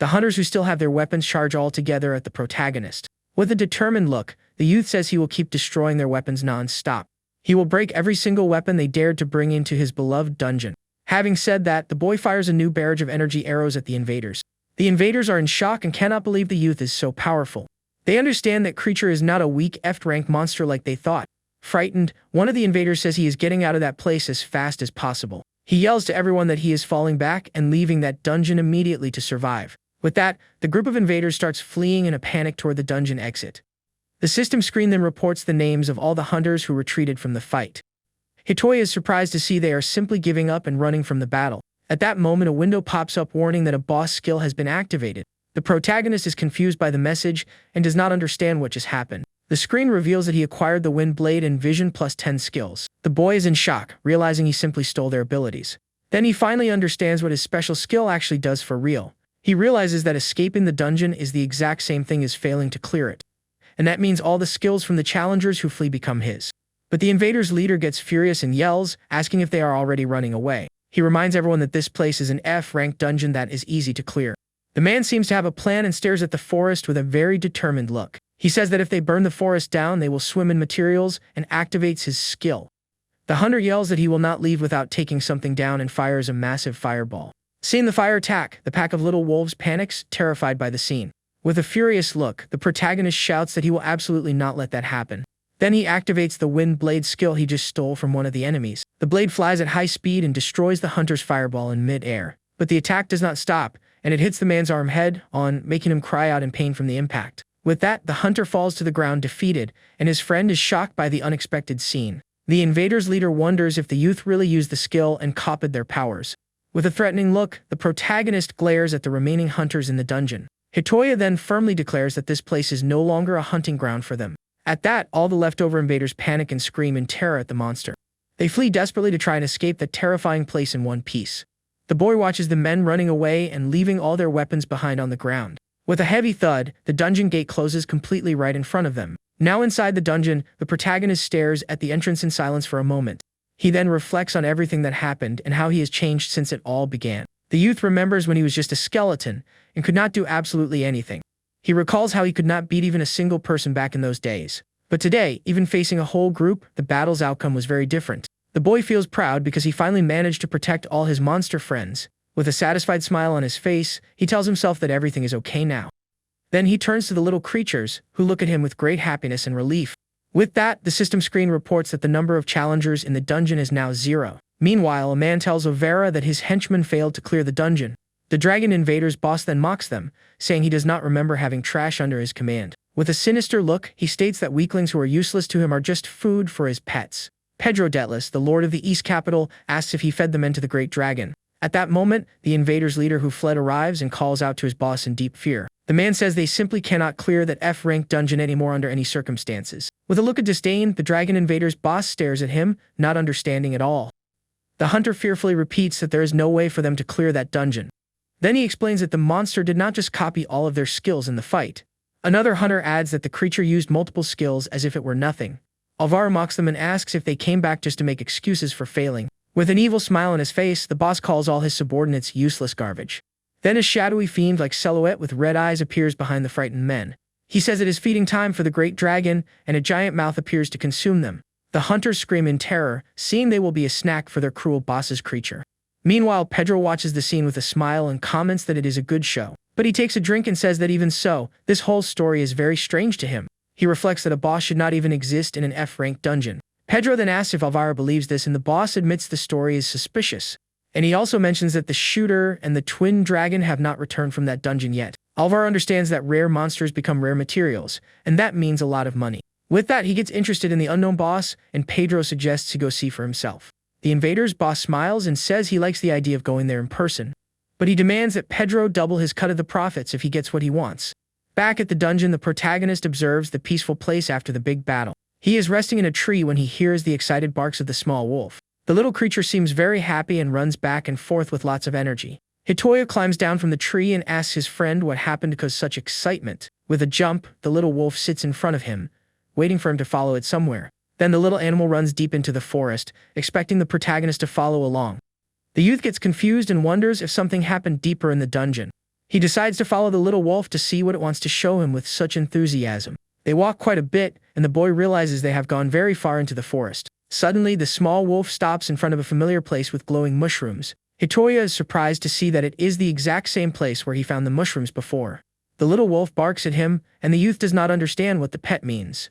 [SPEAKER 1] The hunters who still have their weapons charge all together at the protagonist. With a determined look, the youth says he will keep destroying their weapons non-stop. He will break every single weapon they dared to bring into his beloved dungeon. Having said that, the boy fires a new barrage of energy arrows at the invaders. The invaders are in shock and cannot believe the youth is so powerful. They understand that creature is not a weak F-ranked monster like they thought. Frightened, one of the invaders says he is getting out of that place as fast as possible. He yells to everyone that he is falling back and leaving that dungeon immediately to survive. With that, the group of invaders starts fleeing in a panic toward the dungeon exit. The system screen then reports the names of all the hunters who retreated from the fight. Hitoya is surprised to see they are simply giving up and running from the battle. At that moment, a window pops up warning that a boss skill has been activated. The protagonist is confused by the message and does not understand what just happened. The screen reveals that he acquired the Wind Blade and Vision plus 10 skills. The boy is in shock, realizing he simply stole their abilities. Then he finally understands what his special skill actually does for real. He realizes that escaping the dungeon is the exact same thing as failing to clear it. And that means all the skills from the challengers who flee become his. But the invaders' leader gets furious and yells, asking if they are already running away. He reminds everyone that this place is an F-ranked dungeon that is easy to clear. The man seems to have a plan and stares at the forest with a very determined look. He says that if they burn the forest down, they will swim in materials and activates his skill. The hunter yells that he will not leave without taking something down and fires a massive fireball. Seeing the fire attack, the pack of little wolves panics, terrified by the scene. With a furious look, the protagonist shouts that he will absolutely not let that happen. Then he activates the wind blade skill he just stole from one of the enemies. The blade flies at high speed and destroys the hunter's fireball in mid-air. But the attack does not stop, and it hits the man's arm head-on, making him cry out in pain from the impact. With that, the hunter falls to the ground defeated, and his friend is shocked by the unexpected scene. The invaders' leader wonders if the youth really used the skill and copied their powers. With a threatening look, the protagonist glares at the remaining hunters in the dungeon. Hitoya then firmly declares that this place is no longer a hunting ground for them. At that, all the leftover invaders panic and scream in terror at the monster. They flee desperately to try and escape that terrifying place in one piece. The boy watches the men running away and leaving all their weapons behind on the ground. With a heavy thud, the dungeon gate closes completely right in front of them. Now inside the dungeon, the protagonist stares at the entrance in silence for a moment. He then reflects on everything that happened and how he has changed since it all began. The youth remembers when he was just a skeleton and could not do absolutely anything. He recalls how he could not beat even a single person back in those days. But today, even facing a whole group, the battle's outcome was very different. The boy feels proud because he finally managed to protect all his monster friends. With a satisfied smile on his face, he tells himself that everything is okay now. Then he turns to the little creatures, who look at him with great happiness and relief. With that, the system screen reports that the number of challengers in the dungeon is now 0. Meanwhile, a man tells Overa that his henchmen failed to clear the dungeon. The dragon invaders' boss then mocks them, saying he does not remember having trash under his command. With a sinister look, he states that weaklings who are useless to him are just food for his pets. Pedro Detless, the lord of the East Capital, asks if he fed the men to the great dragon. At that moment, the invaders' leader who fled arrives and calls out to his boss in deep fear. The man says they simply cannot clear that F-rank dungeon anymore under any circumstances. With a look of disdain, the dragon invaders' boss stares at him, not understanding at all. The hunter fearfully repeats that there is no way for them to clear that dungeon. Then he explains that the monster did not just copy all of their skills in the fight. Another hunter adds that the creature used multiple skills as if it were nothing. Alvaro mocks them and asks if they came back just to make excuses for failing. With an evil smile on his face, the boss calls all his subordinates useless garbage. Then a shadowy fiend-like silhouette with red eyes appears behind the frightened men. He says it is feeding time for the great dragon, and a giant mouth appears to consume them. The hunters scream in terror, seeing they will be a snack for their cruel boss's creature. Meanwhile, Pedro watches the scene with a smile and comments that it is a good show. But he takes a drink and says that even so, this whole story is very strange to him. He reflects that a boss should not even exist in an F-rank dungeon. Pedro then asks if Alvaro believes this, and the boss admits the story is suspicious. And he also mentions that the shooter and the twin dragon have not returned from that dungeon yet. Alvaro understands that rare monsters become rare materials, and that means a lot of money. With that, he gets interested in the unknown boss, and Pedro suggests he go see for himself. The invader's boss smiles and says he likes the idea of going there in person. But he demands that Pedro double his cut of the profits if he gets what he wants. Back at the dungeon, the protagonist observes the peaceful place after the big battle. He is resting in a tree when he hears the excited barks of the small wolf. The little creature seems very happy and runs back and forth with lots of energy. Hitoya climbs down from the tree and asks his friend what happened to cause such excitement. With a jump, the little wolf sits in front of him, waiting for him to follow it somewhere. Then the little animal runs deep into the forest, expecting the protagonist to follow along. The youth gets confused and wonders if something happened deeper in the dungeon. He decides to follow the little wolf to see what it wants to show him with such enthusiasm. They walk quite a bit, and the boy realizes they have gone very far into the forest. Suddenly, the small wolf stops in front of a familiar place with glowing mushrooms. Hitoya is surprised to see that it is the exact same place where he found the mushrooms before. The little wolf barks at him, and the youth does not understand what the pet means.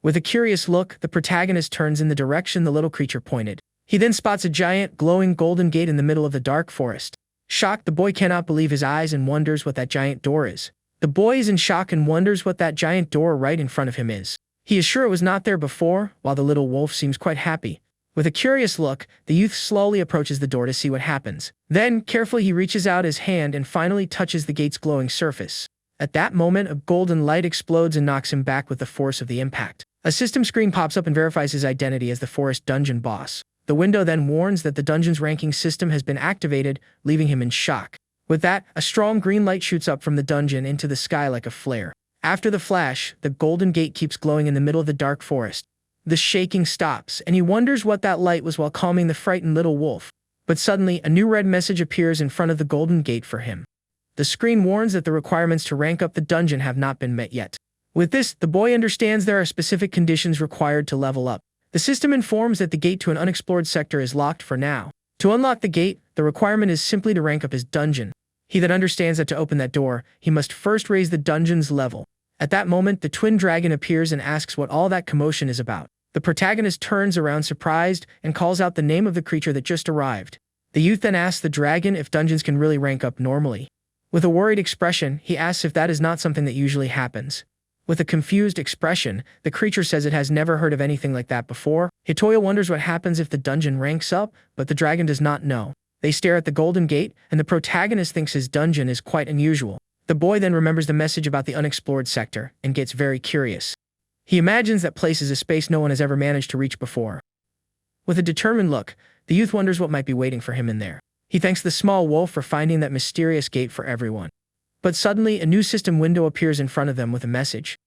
[SPEAKER 1] With a curious look, the protagonist turns in the direction the little creature pointed. He then spots a giant, glowing golden gate in the middle of the dark forest. Shocked, the boy cannot believe his eyes and wonders what that giant door is. The boy is in shock and wonders what that giant door right in front of him is. He is sure it was not there before, while the little wolf seems quite happy. With a curious look, the youth slowly approaches the door to see what happens. Then, carefully he reaches out his hand and finally touches the gate's glowing surface. At that moment, a golden light explodes and knocks him back with the force of the impact. A system screen pops up and verifies his identity as the forest dungeon boss. The window then warns that the dungeon's ranking system has been activated, leaving him in shock. With that, a strong green light shoots up from the dungeon into the sky like a flare. After the flash, the golden gate keeps glowing in the middle of the dark forest. The shaking stops, and he wonders what that light was while calming the frightened little wolf. But suddenly, a new red message appears in front of the golden gate for him. The screen warns that the requirements to rank up the dungeon have not been met yet. With this, the boy understands there are specific conditions required to level up. The system informs that the gate to an unexplored sector is locked for now. To unlock the gate, the requirement is simply to rank up his dungeon. He then understands that to open that door, he must first raise the dungeon's level. At that moment, the twin dragon appears and asks what all that commotion is about. The protagonist turns around surprised and calls out the name of the creature that just arrived. The youth then asks the dragon if dungeons can really rank up normally. With a worried expression, he asks if that is not something that usually happens. With a confused expression, the creature says it has never heard of anything like that before. Hitoya wonders what happens if the dungeon ranks up, but the dragon does not know. They stare at the golden gate, and the protagonist thinks his dungeon is quite unusual. The boy then remembers the message about the unexplored sector, and gets very curious. He imagines that place is a space no one has ever managed to reach before. With a determined look, the youth wonders what might be waiting for him in there. He thanks the small wolf for finding that mysterious gate for everyone. But suddenly, a new system window appears in front of them with a message.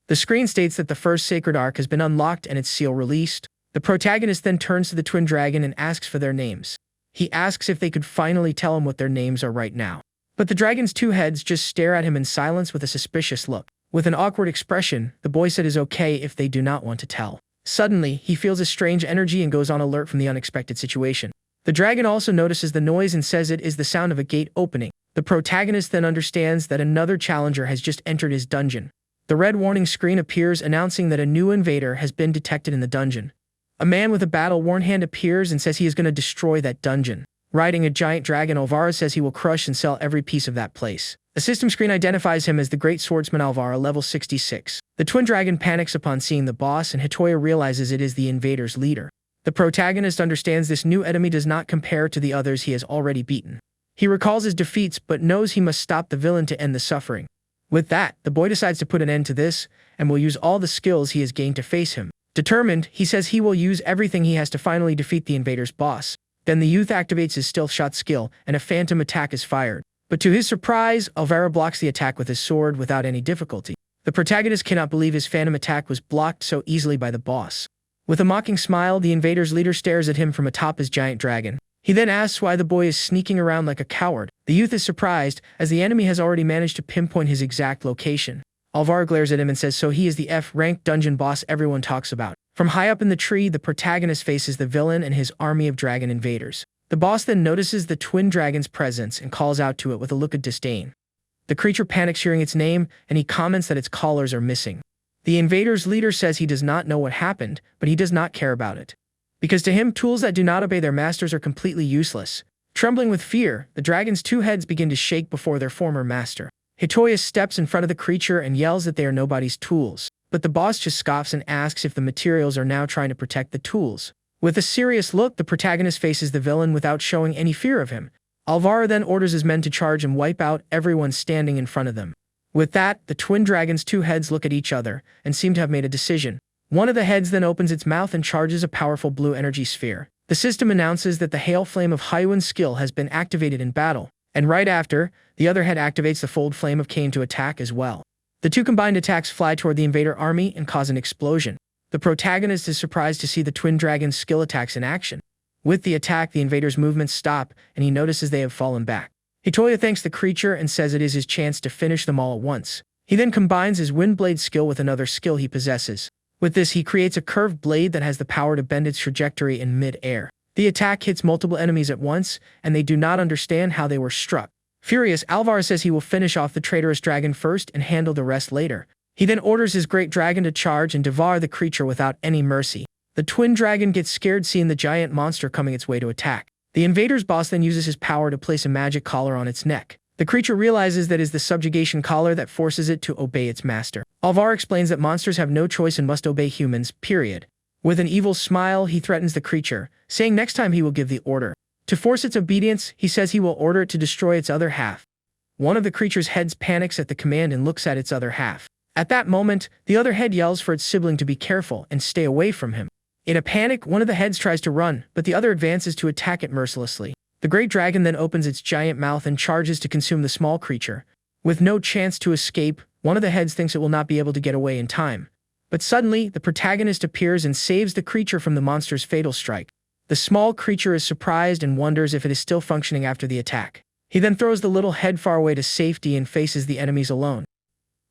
[SPEAKER 1] The screen states that the first sacred arc has been unlocked and its seal released. The protagonist then turns to the twin dragon and asks for their names. He asks if they could finally tell him what their names are right now. But the dragon's two heads just stare at him in silence with a suspicious look. With an awkward expression, the boy said it is okay if they do not want to tell. Suddenly, he feels a strange energy and goes on alert from the unexpected situation. The dragon also notices the noise and says it is the sound of a gate opening. The protagonist then understands that another challenger has just entered his dungeon. The red warning screen appears announcing that a new invader has been detected in the dungeon. A man with a battle-worn hand appears and says he is going to destroy that dungeon. Riding a giant dragon, Alvaro says he will crush and sell every piece of that place. A system screen identifies him as the Great Swordsman Alvaro, level 66. The twin dragon panics upon seeing the boss, and Hitoya realizes it is the invader's leader. The protagonist understands this new enemy does not compare to the others he has already beaten. He recalls his defeats but knows he must stop the villain to end the suffering. With that, the boy decides to put an end to this and will use all the skills he has gained to face him. Determined, he says he will use everything he has to finally defeat the invader's boss. Then the youth activates his stealth shot skill and a phantom attack is fired. But to his surprise, Alvaro blocks the attack with his sword without any difficulty. The protagonist cannot believe his phantom attack was blocked so easily by the boss. With a mocking smile, the invader's leader stares at him from atop his giant dragon. He then asks why the boy is sneaking around like a coward. The youth is surprised, as the enemy has already managed to pinpoint his exact location. Alvaro glares at him and says so he is the F-ranked dungeon boss everyone talks about. From high up in the tree, the protagonist faces the villain and his army of dragon invaders. The boss then notices the twin dragon's presence and calls out to it with a look of disdain. The creature panics hearing its name, and he comments that its collars are missing. The invader's leader says he does not know what happened, but he does not care about it. Because to him, tools that do not obey their masters are completely useless. Trembling with fear, the dragon's two heads begin to shake before their former master. Hitoya steps in front of the creature and yells that they are nobody's tools. But the boss just scoffs and asks if the materials are now trying to protect the tools. With a serious look, the protagonist faces the villain without showing any fear of him. Alvaro then orders his men to charge and wipe out everyone standing in front of them. With that, the twin dragon's two heads look at each other and seem to have made a decision. One of the heads then opens its mouth and charges a powerful blue energy sphere. The system announces that the Hail Flame of Hyuan's skill has been activated in battle, and right after, the other head activates the Fold Flame of Cain to attack as well. The two combined attacks fly toward the invader army and cause an explosion. The protagonist is surprised to see the twin dragon's skill attacks in action. With the attack, the invaders' movements stop, and he notices they have fallen back. Hitoya thanks the creature and says it is his chance to finish them all at once. He then combines his Windblade skill with another skill he possesses. With this, he creates a curved blade that has the power to bend its trajectory in mid-air. The attack hits multiple enemies at once, and they do not understand how they were struck. Furious, Alvaro says he will finish off the traitorous dragon first and handle the rest later. He then orders his great dragon to charge and devour the creature without any mercy. The twin dragon gets scared seeing the giant monster coming its way to attack. The invader's boss then uses his power to place a magic collar on its neck. The creature realizes that it is the subjugation collar that forces it to obey its master. Alvaro explains that monsters have no choice and must obey humans, period. With an evil smile, he threatens the creature, saying next time he will give the order. To force its obedience, he says he will order it to destroy its other half. One of the creature's heads panics at the command and looks at its other half. At that moment, the other head yells for its sibling to be careful and stay away from him. In a panic, one of the heads tries to run, but the other advances to attack it mercilessly. The great dragon then opens its giant mouth and charges to consume the small creature. With no chance to escape, one of the heads thinks it will not be able to get away in time. But suddenly, the protagonist appears and saves the creature from the monster's fatal strike. The small creature is surprised and wonders if it is still functioning after the attack. He then throws the little head far away to safety and faces the enemies alone.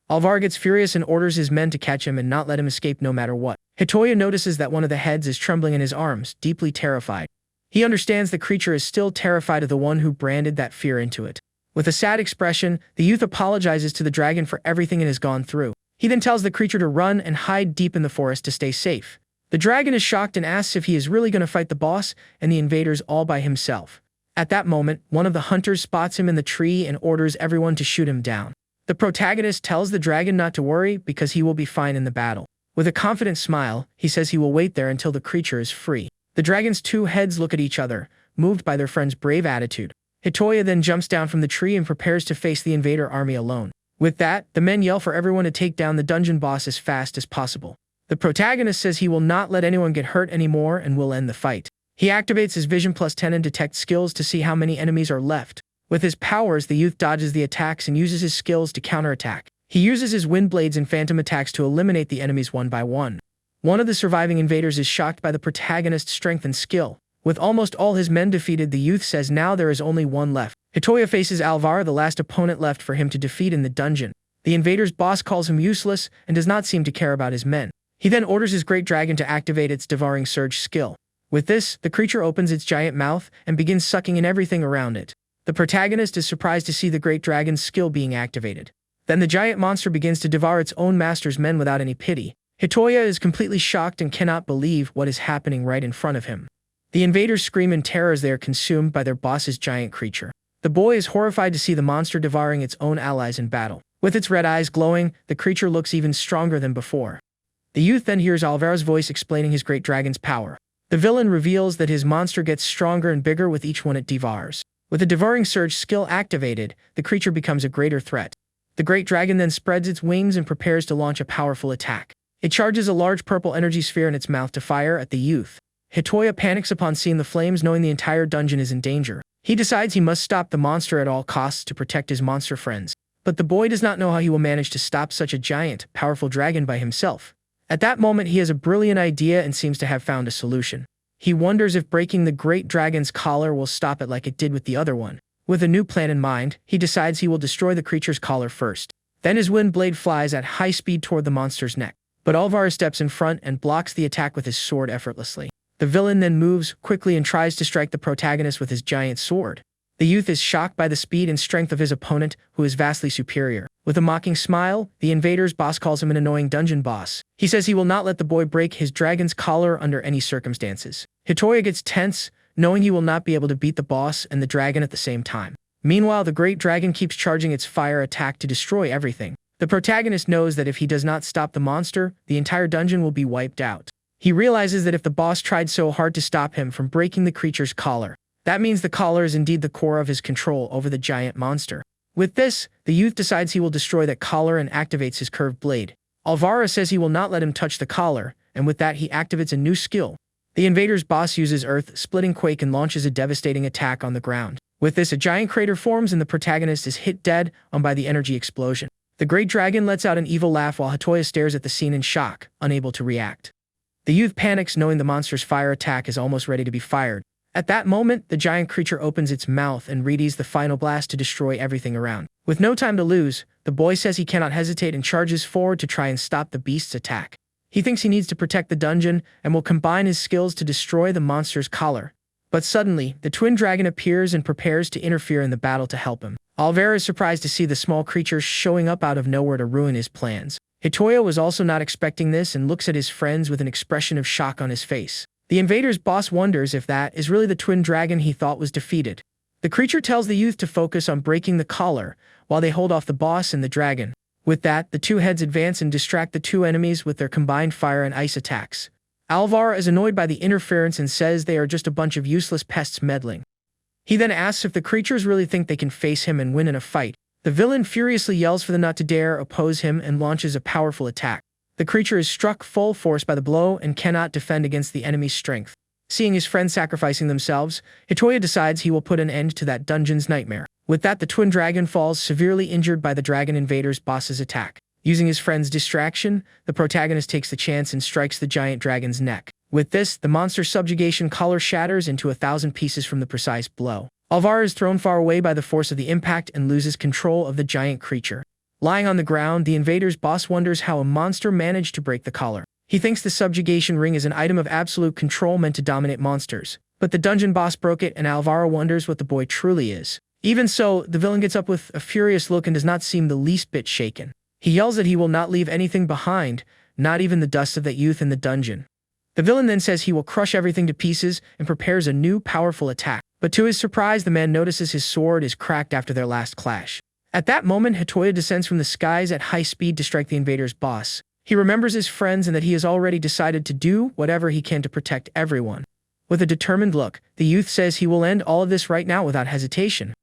[SPEAKER 1] Alvaro gets furious and orders his men to catch him and not let him escape no matter what. Hitoya notices that one of the heads is trembling in his arms, deeply terrified. He understands the creature is still terrified of the one who branded that fear into it. With a sad expression, the youth apologizes to the dragon for everything it has gone through. He then tells the creature to run and hide deep in the forest to stay safe. The dragon is shocked and asks if he is really going to fight the boss and the invaders all by himself. At that moment, one of the hunters spots him in the tree and orders everyone to shoot him down. The protagonist tells the dragon not to worry because he will be fine in the battle. With a confident smile, he says he will wait there until the creature is free. The dragon's two heads look at each other, moved by their friend's brave attitude. Hitoya then jumps down from the tree and prepares to face the invader army alone. With that, the men yell for everyone to take down the dungeon boss as fast as possible. The protagonist says he will not let anyone get hurt anymore and will end the fight. He activates his Vision +10 and Detect skills to see how many enemies are left. With his powers, the youth dodges the attacks and uses his skills to counterattack. He uses his wind blades and phantom attacks to eliminate the enemies one by one. One of the surviving invaders is shocked by the protagonist's strength and skill. With almost all his men defeated, the youth says now there is only one left. Hitoya faces Alvaro, the last opponent left for him to defeat in the dungeon. The invader's boss calls him useless and does not seem to care about his men. He then orders his great dragon to activate its devouring surge skill. With this, the creature opens its giant mouth and begins sucking in everything around it. The protagonist is surprised to see the great dragon's skill being activated. Then the giant monster begins to devour its own master's men without any pity. Hitoya is completely shocked and cannot believe what is happening right in front of him. The invaders scream in terror as they are consumed by their boss's giant creature. The boy is horrified to see the monster devouring its own allies in battle. With its red eyes glowing, the creature looks even stronger than before. The youth then hears Alvaro's voice explaining his great dragon's power. The villain reveals that his monster gets stronger and bigger with each one it devours. With the devouring surge skill activated, the creature becomes a greater threat. The great dragon then spreads its wings and prepares to launch a powerful attack. It charges a large purple energy sphere in its mouth to fire at the youth. Hitoya panics upon seeing the flames, knowing the entire dungeon is in danger. He decides he must stop the monster at all costs to protect his monster friends. But the boy does not know how he will manage to stop such a giant, powerful dragon by himself. At that moment, he has a brilliant idea and seems to have found a solution. He wonders if breaking the great dragon's collar will stop it like it did with the other one. With a new plan in mind, he decides he will destroy the creature's collar first. Then his wind blade flies at high speed toward the monster's neck. But Alvaro steps in front and blocks the attack with his sword effortlessly. The villain then moves quickly and tries to strike the protagonist with his giant sword. The youth is shocked by the speed and strength of his opponent, who is vastly superior. With a mocking smile, the invader's boss calls him an annoying dungeon boss. He says he will not let the boy break his dragon's collar under any circumstances. Hitoya gets tense, knowing he will not be able to beat the boss and the dragon at the same time. Meanwhile, the great dragon keeps charging its fire attack to destroy everything. The protagonist knows that if he does not stop the monster, the entire dungeon will be wiped out. He realizes that if the boss tried so hard to stop him from breaking the creature's collar, that means the collar is indeed the core of his control over the giant monster. With this, the youth decides he will destroy that collar and activates his curved blade. Alvaro says he will not let him touch the collar, and with that he activates a new skill. The invader's boss uses earth-splitting quake and launches a devastating attack on the ground. With this, a giant crater forms and the protagonist is hit dead on by the energy explosion. The great dragon lets out an evil laugh while Hitoya stares at the scene in shock, unable to react. The youth panics, knowing the monster's fire attack is almost ready to be fired. At that moment, the giant creature opens its mouth and releases the final blast to destroy everything around. With no time to lose, the boy says he cannot hesitate and charges forward to try and stop the beast's attack. He thinks he needs to protect the dungeon and will combine his skills to destroy the monster's collar. But suddenly, the twin dragon appears and prepares to interfere in the battle to help him. Alvaro is surprised to see the small creature showing up out of nowhere to ruin his plans. Hitoya was also not expecting this and looks at his friends with an expression of shock on his face. The invader's boss wonders if that is really the twin dragon he thought was defeated. The creature tells the youth to focus on breaking the collar, while they hold off the boss and the dragon. With that, the two heads advance and distract the two enemies with their combined fire and ice attacks. Alvaro is annoyed by the interference and says they are just a bunch of useless pests meddling. He then asks if the creatures really think they can face him and win in a fight. The villain furiously yells for them not to dare oppose him and launches a powerful attack. The creature is struck full force by the blow and cannot defend against the enemy's strength. Seeing his friends sacrificing themselves, Hitoya decides he will put an end to that dungeon's nightmare. With that, the twin dragon falls severely injured by the dragon invader's boss's attack. Using his friend's distraction, the protagonist takes the chance and strikes the giant dragon's neck. With this, the monster's subjugation collar shatters into 1,000 pieces from the precise blow. Alvaro is thrown far away by the force of the impact and loses control of the giant creature. Lying on the ground, the invader's boss wonders how a monster managed to break the collar. He thinks the subjugation ring is an item of absolute control meant to dominate monsters. But the dungeon boss broke it, and Alvaro wonders what the boy truly is. Even so, the villain gets up with a furious look and does not seem the least bit shaken. He yells that he will not leave anything behind, not even the dust of that youth in the dungeon. The villain then says he will crush everything to pieces and prepares a new powerful attack. But to his surprise, the man notices his sword is cracked after their last clash. At that moment, Hitoya descends from the skies at high speed to strike the invader's boss. He remembers his friends and that he has already decided to do whatever he can to protect everyone. With a determined look, the youth says he will end all of this right now without hesitation.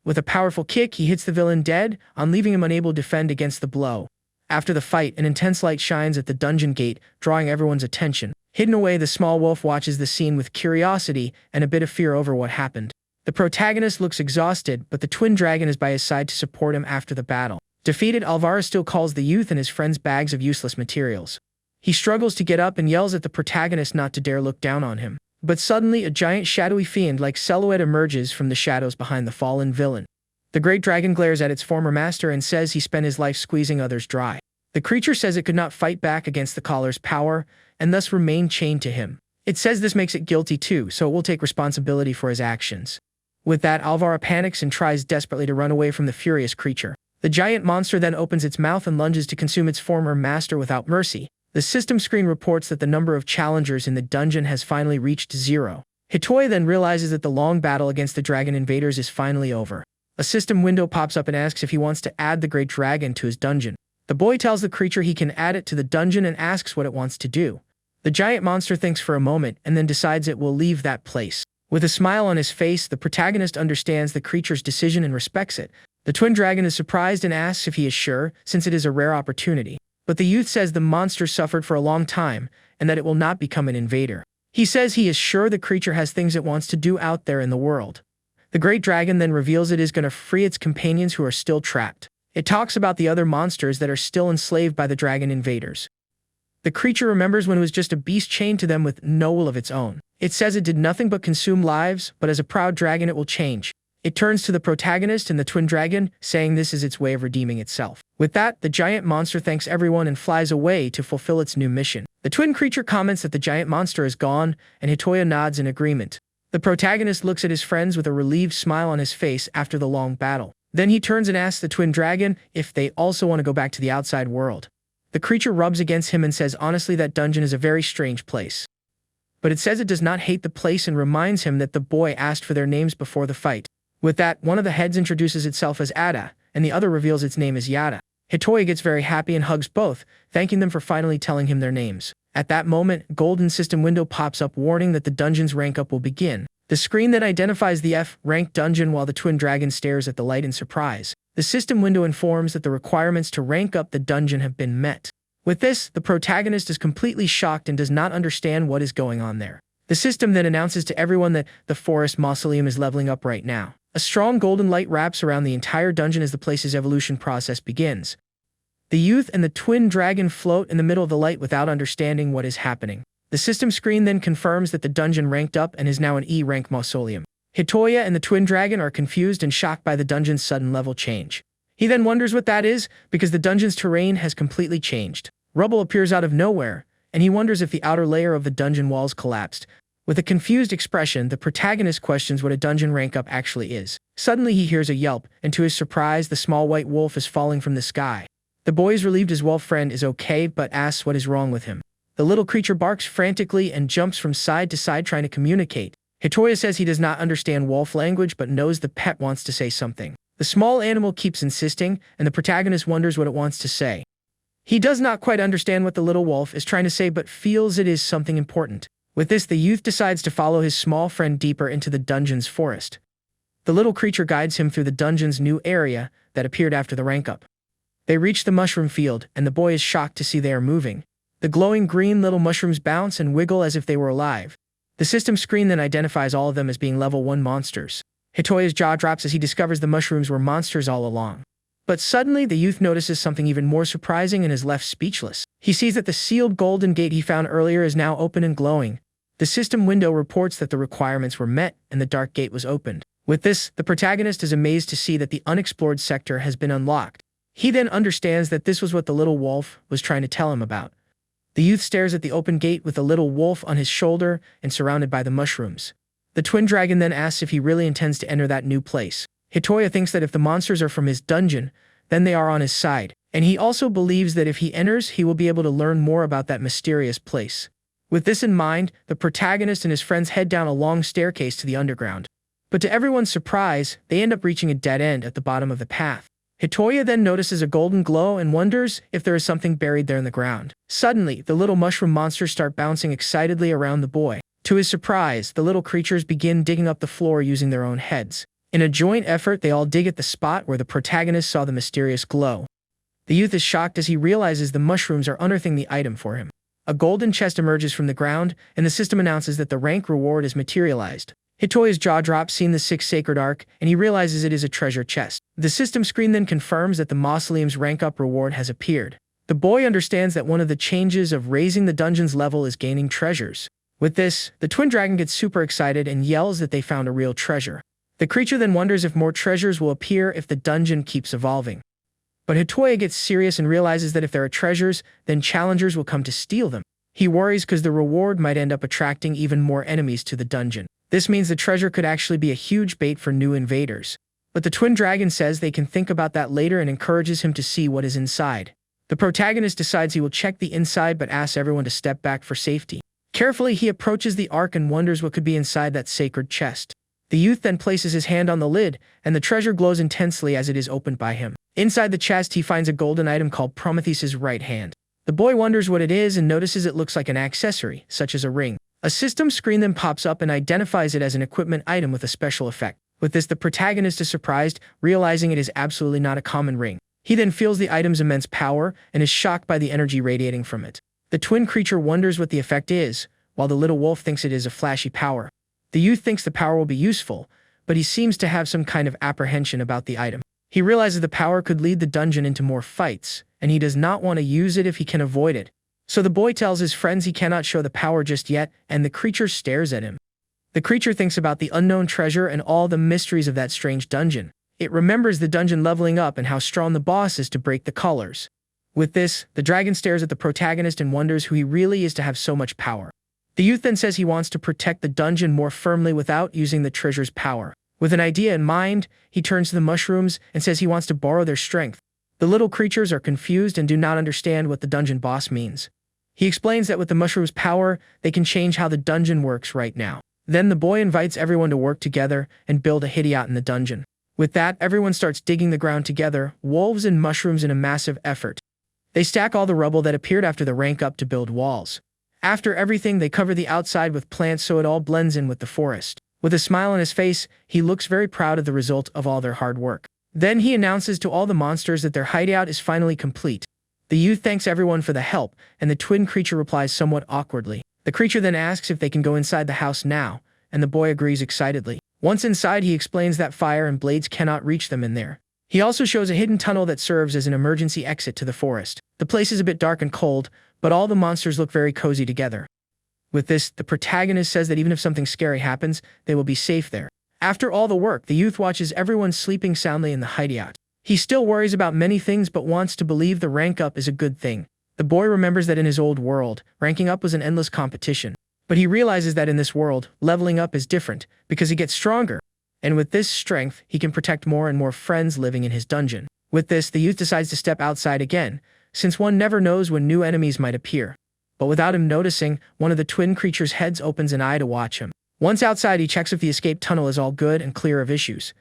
[SPEAKER 1] With a powerful kick, he hits the villain dead, leaving him unable to defend against the blow. After the fight, an intense light shines at the dungeon gate, drawing everyone's attention. Hidden away, the small wolf watches the scene with curiosity and a bit of fear over what happened. The protagonist looks exhausted, but the twin dragon is by his side to support him after the battle. Defeated, Alvaro still calls the youth and his friends bags of useless materials. He struggles to get up and yells at the protagonist not to dare look down on him. But suddenly, a giant shadowy fiend-like silhouette emerges from the shadows behind the fallen villain. The great dragon glares at its former master and says he spent his life squeezing others dry. The creature says it could not fight back against the caller's power, and thus remain chained to him. It says this makes it guilty too, so it will take responsibility for his actions. With that, Alvaro panics and tries desperately to run away from the furious creature. The giant monster then opens its mouth and lunges to consume its former master without mercy. The system screen reports that the number of challengers in the dungeon has finally reached 0. Hitoya then realizes that the long battle against the dragon invaders is finally over. A system window pops up and asks if he wants to add the great dragon to his dungeon. The boy tells the creature he can add it to the dungeon and asks what it wants to do. The giant monster thinks for a moment and then decides it will leave that place. With a smile on his face, the protagonist understands the creature's decision and respects it. The twin dragon is surprised and asks if he is sure, since it is a rare opportunity. But the youth says the monster suffered for a long time, and that it will not become an invader. He says he is sure the creature has things it wants to do out there in the world. The great dragon then reveals it is going to free its companions who are still trapped. It talks about the other monsters that are still enslaved by the dragon invaders. The creature remembers when it was just a beast chained to them with no will of its own. It says it did nothing but consume lives, but as a proud dragon it will change. It turns to the protagonist and the twin dragon, saying this is its way of redeeming itself. With that, the giant monster thanks everyone and flies away to fulfill its new mission. The twin creature comments that the giant monster is gone, and Hitoya nods in agreement. The protagonist looks at his friends with a relieved smile on his face after the long battle. Then he turns and asks the twin dragon if they also want to go back to the outside world. The creature rubs against him and says honestly that dungeon is a very strange place. But it says it does not hate the place and reminds him that the boy asked for their names before the fight. With that, one of the heads introduces itself as Ada, and the other reveals its name as Yada. Hitoya gets very happy and hugs both, thanking them for finally telling him their names. At that moment, golden system window pops up warning that the dungeon's rank up will begin. The screen then identifies the F-ranked dungeon while the twin dragon stares at the light in surprise. The system window informs that the requirements to rank up the dungeon have been met. With this, the protagonist is completely shocked and does not understand what is going on there. The system then announces to everyone that the forest mausoleum is leveling up right now. A strong golden light wraps around the entire dungeon as the place's evolution process begins. The youth and the twin dragon float in the middle of the light without understanding what is happening. The system screen then confirms that the dungeon ranked up and is now an E-rank mausoleum. Hitoya and the twin dragon are confused and shocked by the dungeon's sudden level change. He then wonders what that is, because the dungeon's terrain has completely changed. Rubble appears out of nowhere, and he wonders if the outer layer of the dungeon walls collapsed. With a confused expression, the protagonist questions what a dungeon rank up actually is. Suddenly he hears a yelp, and to his surprise, the small white wolf is falling from the sky. The boy is relieved his wolf friend is okay, but asks what is wrong with him. The little creature barks frantically and jumps from side to side trying to communicate. Hitoya says he does not understand wolf language but knows the pet wants to say something. The small animal keeps insisting, and the protagonist wonders what it wants to say. He does not quite understand what the little wolf is trying to say but feels it is something important. With this, the youth decides to follow his small friend deeper into the dungeon's forest. The little creature guides him through the dungeon's new area that appeared after the rank up. They reach the mushroom field, and the boy is shocked to see they are moving. The glowing green little mushrooms bounce and wiggle as if they were alive. The system screen then identifies all of them as being level 1 monsters. Hitoya's jaw drops as he discovers the mushrooms were monsters all along. But suddenly, the youth notices something even more surprising and is left speechless. He sees that the sealed golden gate he found earlier is now open and glowing. The system window reports that the requirements were met and the dark gate was opened. With this, the protagonist is amazed to see that the unexplored sector has been unlocked. He then understands that this was what the little wolf was trying to tell him about. The youth stares at the open gate with the little wolf on his shoulder and surrounded by the mushrooms. The twin dragon then asks if he really intends to enter that new place. Hitoya thinks that if the monsters are from his dungeon, then they are on his side, and he also believes that if he enters, he will be able to learn more about that mysterious place. With this in mind, the protagonist and his friends head down a long staircase to the underground. But to everyone's surprise, they end up reaching a dead end at the bottom of the path. Hitoya then notices a golden glow and wonders if there is something buried there in the ground. Suddenly, the little mushroom monsters start bouncing excitedly around the boy. To his surprise, the little creatures begin digging up the floor using their own heads. In a joint effort, they all dig at the spot where the protagonist saw the mysterious glow. The youth is shocked as he realizes the mushrooms are unearthing the item for him. A golden chest emerges from the ground, and the system announces that the rank reward is materialized. Hitoya's jaw drops seeing the 6th sacred arc, and he realizes it is a treasure chest. The system screen then confirms that the mausoleum's rank-up reward has appeared. The boy understands that one of the changes of raising the dungeon's level is gaining treasures. With this, the twin dragon gets super excited and yells that they found a real treasure. The creature then wonders if more treasures will appear if the dungeon keeps evolving. But Hitoya gets serious and realizes that if there are treasures, then challengers will come to steal them. He worries because the reward might end up attracting even more enemies to the dungeon. This means the treasure could actually be a huge bait for new invaders. But the twin dragon says they can think about that later and encourages him to see what is inside. The protagonist decides he will check the inside but asks everyone to step back for safety. Carefully, he approaches the ark and wonders what could be inside that sacred chest. The youth then places his hand on the lid, and the treasure glows intensely as it is opened by him. Inside the chest, he finds a golden item called Prometheus's right hand. The boy wonders what it is and notices it looks like an accessory, such as a ring. A system screen then pops up and identifies it as an equipment item with a special effect. With this, the protagonist is surprised, realizing it is absolutely not a common ring. He then feels the item's immense power and is shocked by the energy radiating from it. The twin creature wonders what the effect is, while the little wolf thinks it is a flashy power. The youth thinks the power will be useful, but he seems to have some kind of apprehension about the item. He realizes the power could lead the dungeon into more fights, and he does not want to use it if he can avoid it. So the boy tells his friends he cannot show the power just yet, and the creature stares at him. The creature thinks about the unknown treasure and all the mysteries of that strange dungeon. It remembers the dungeon leveling up and how strong the boss is to break the colors. With this, the dragon stares at the protagonist and wonders who he really is to have so much power. The youth then says he wants to protect the dungeon more firmly without using the treasure's power. With an idea in mind, he turns to the mushrooms and says he wants to borrow their strength. The little creatures are confused and do not understand what the dungeon boss means. He explains that with the mushroom's power, they can change how the dungeon works right now. Then the boy invites everyone to work together and build a hideout in the dungeon. With that, everyone starts digging the ground together, wolves and mushrooms in a massive effort. They stack all the rubble that appeared after the rank up to build walls. After everything, they cover the outside with plants so it all blends in with the forest. With a smile on his face, he looks very proud of the result of all their hard work. Then he announces to all the monsters that their hideout is finally complete. The youth thanks everyone for the help, and the twin creature replies somewhat awkwardly. The creature then asks if they can go inside the house now, and the boy agrees excitedly. Once inside, he explains that fire and blades cannot reach them in there. He also shows a hidden tunnel that serves as an emergency exit to the forest. The place is a bit dark and cold, but all the monsters look very cozy together. With this, the protagonist says that even if something scary happens, they will be safe there. After all the work, the youth watches everyone sleeping soundly in the hideout. He still worries about many things but wants to believe the rank up is a good thing. The boy remembers that in his old world, ranking up was an endless competition. But he realizes that in this world, leveling up is different, because he gets stronger. And with this strength, he can protect more and more friends living in his dungeon. With this, the youth decides to step outside again, since one never knows when new enemies might appear. But without him noticing, one of the twin creatures' heads opens an eye to watch him. Once outside, he checks if the escape tunnel is all good and clear of issues.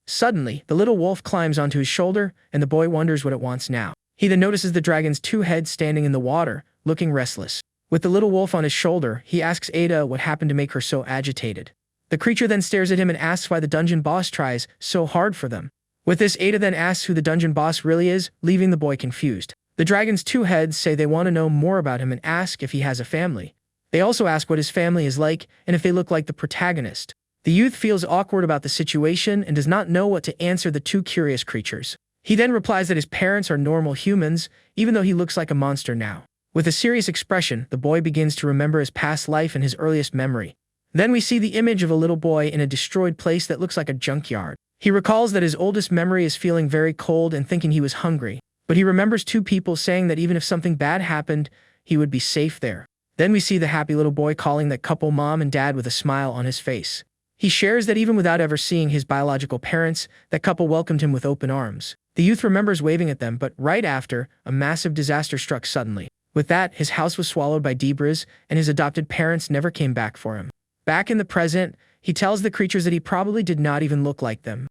[SPEAKER 1] Suddenly, the little wolf climbs onto his shoulder, and the boy wonders what it wants now. He then notices the dragon's two heads standing in the water, looking restless. With the little wolf on his shoulder, he asks Ada what happened to make her so agitated. The creature then stares at him and asks why the dungeon boss tries so hard for them. With this, Ada then asks who the dungeon boss really is, leaving the boy confused. The dragon's two heads say they want to know more about him and ask if he has a family. They also ask what his family is like and if they look like the protagonist. The youth feels awkward about the situation and does not know what to answer the two curious creatures. He then replies that his parents are normal humans, even though he looks like a monster now. With a serious expression, the boy begins to remember his past life and his earliest memory. Then we see the image of a little boy in a destroyed place that looks like a junkyard. He recalls that his oldest memory is feeling very cold and thinking he was hungry. But he remembers two people saying that even if something bad happened, he would be safe there. Then we see the happy little boy calling that couple mom and dad with a smile on his face. He shares that even without ever seeing his biological parents, that couple welcomed him with open arms. The youth remembers waving at them, but right after, a massive disaster struck suddenly. With that, his house was swallowed by debris, and his adopted parents never came back for him. Back in the present, he tells the creatures that he probably did not even look like them.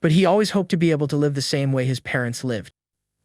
[SPEAKER 1] But he always hoped to be able to live the same way his parents lived.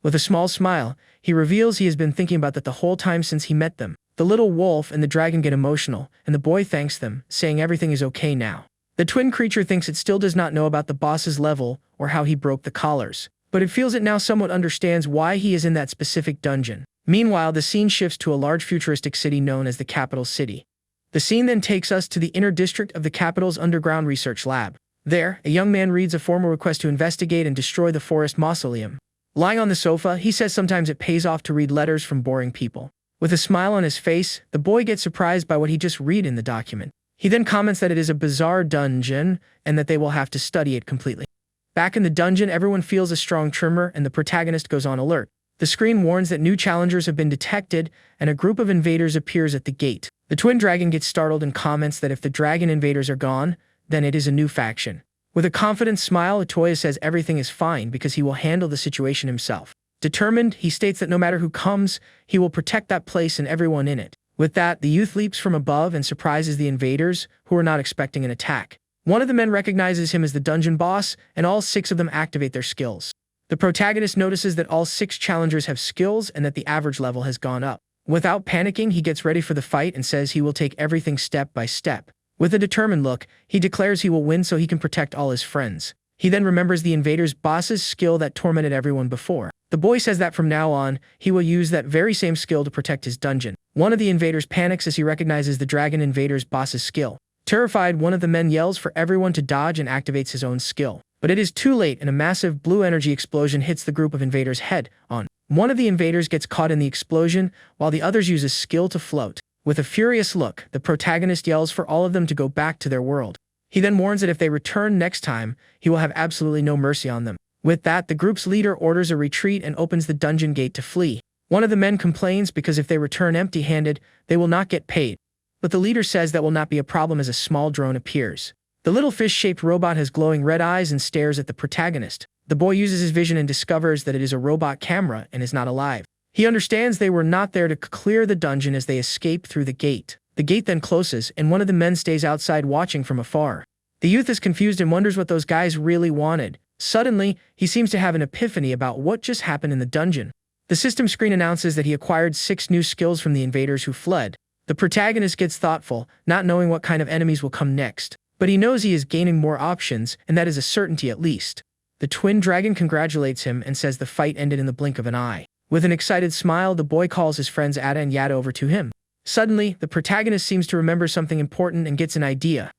[SPEAKER 1] With a small smile, he reveals he has been thinking about that the whole time since he met them. The little wolf and the dragon get emotional, and the boy thanks them, saying everything is okay now. The twin creature thinks it still does not know about the boss's level or how he broke the collars, but it feels it now somewhat understands why he is in that specific dungeon. Meanwhile, the scene shifts to a large futuristic city known as the Capital City. The scene then takes us to the inner district of the capital's underground research lab. There, a young man reads a formal request to investigate and destroy the forest mausoleum. Lying on the sofa, he says sometimes it pays off to read letters from boring people. With a smile on his face, the boy gets surprised by what he just read in the document. He then comments that it is a bizarre dungeon and that they will have to study it completely. Back in the dungeon, everyone feels a strong tremor and the protagonist goes on alert. The screen warns that new challengers have been detected and a group of invaders appears at the gate. The twin dragon gets startled and comments that if the dragon invaders are gone, then it is a new faction. With a confident smile, Otoya says everything is fine because he will handle the situation himself. Determined, he states that no matter who comes, he will protect that place and everyone in it. With that, the youth leaps from above and surprises the invaders, who are not expecting an attack. One of the men recognizes him as the dungeon boss, and all 6 of them activate their skills. The protagonist notices that all 6 challengers have skills and that the average level has gone up. Without panicking, he gets ready for the fight and says he will take everything step by step. With a determined look, he declares he will win so he can protect all his friends. He then remembers the invader's boss's skill that tormented everyone before. The boy says that from now on, he will use that very same skill to protect his dungeon. One of the invaders panics as he recognizes the dragon invader's boss's skill. Terrified, one of the men yells for everyone to dodge and activates his own skill. But it is too late and a massive blue energy explosion hits the group of invaders head on. One of the invaders gets caught in the explosion, while the others use his skill to float. With a furious look, the protagonist yells for all of them to go back to their world. He then warns that if they return next time, he will have absolutely no mercy on them. With that, the group's leader orders a retreat and opens the dungeon gate to flee. One of the men complains because if they return empty-handed, they will not get paid. But the leader says that will not be a problem as a small drone appears. The little fish-shaped robot has glowing red eyes and stares at the protagonist. The boy uses his vision and discovers that it is a robot camera and is not alive. He understands they were not there to clear the dungeon as they escape through the gate. The gate then closes, and one of the men stays outside watching from afar. The youth is confused and wonders what those guys really wanted. Suddenly, he seems to have an epiphany about what just happened in the dungeon. The system screen announces that he acquired 6 new skills from the invaders who fled. The protagonist gets thoughtful, not knowing what kind of enemies will come next. But he knows he is gaining more options, and that is a certainty at least. The twin dragon congratulates him and says the fight ended in the blink of an eye. With an excited smile, the boy calls his friends Ada and Yada over to him. Suddenly, the protagonist seems to remember something important and gets an idea.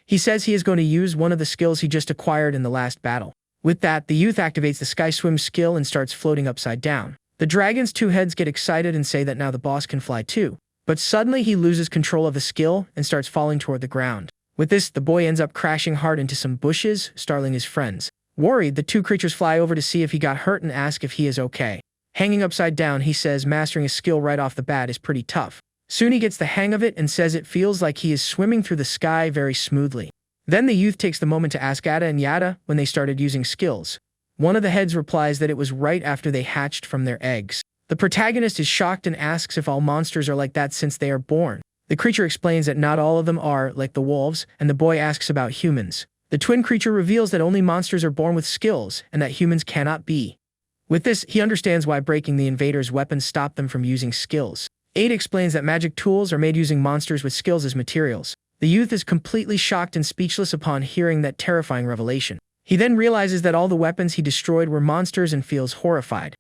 [SPEAKER 1] He says he is going to use one of the skills he just acquired in the last battle. With that, the youth activates the Sky Swim skill and starts floating upside down. The dragon's 2 heads get excited and say that now the boss can fly too. But suddenly he loses control of the skill and starts falling toward the ground. With this, the boy ends up crashing hard into some bushes, startling his friends. Worried, the 2 creatures fly over to see if he got hurt and ask if he is okay. Hanging upside down, he says mastering a skill right off the bat is pretty tough. Soon he gets the hang of it and says it feels like he is swimming through the sky very smoothly. Then the youth takes the moment to ask Ada and Yada when they started using skills. One of the heads replies that it was right after they hatched from their eggs. The protagonist is shocked and asks if all monsters are like that since they are born. The creature explains that not all of them are, like the wolves, and the boy asks about humans. The twin creature reveals that only monsters are born with skills, and that humans cannot be. With this, he understands why breaking the invaders' weapons stopped them from using skills. Ada explains that magic tools are made using monsters with skills as materials. The youth is completely shocked and speechless upon hearing that terrifying revelation. He then realizes that all the weapons he destroyed were monsters and feels horrified.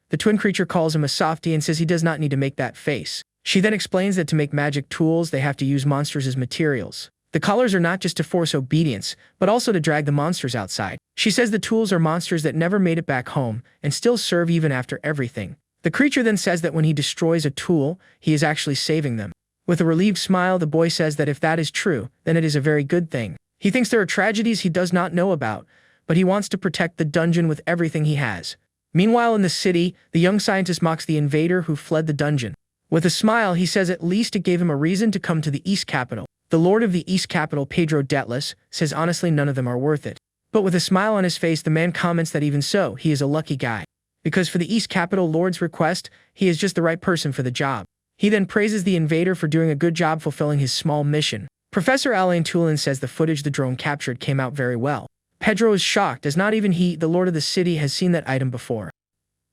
[SPEAKER 1] The twin creature calls him a softie and says he does not need to make that face. She then explains that to make magic tools, they have to use monsters as materials. The collars are not just to force obedience, but also to drag the monsters outside. She says the tools are monsters that never made it back home and still serve even after everything. The creature then says that when he destroys a tool, he is actually saving them. With a relieved smile, the boy says that if that is true, then it is a very good thing. He thinks there are tragedies he does not know about, but he wants to protect the dungeon with everything he has. Meanwhile, in the city, the young scientist mocks the invader who fled the dungeon. With a smile, he says at least it gave him a reason to come to the East Capital. The lord of the East capital, Pedro Detless, says honestly none of them are worth it. But with a smile on his face, the man comments that even so, he is a lucky guy. Because for the East capital lord's request, he is just the right person for the job. He then praises the invader for doing a good job fulfilling his small mission. Professor Alain Tulin says the footage the drone captured came out very well. Pedro is shocked as not even he, the lord of the city, has seen that item before.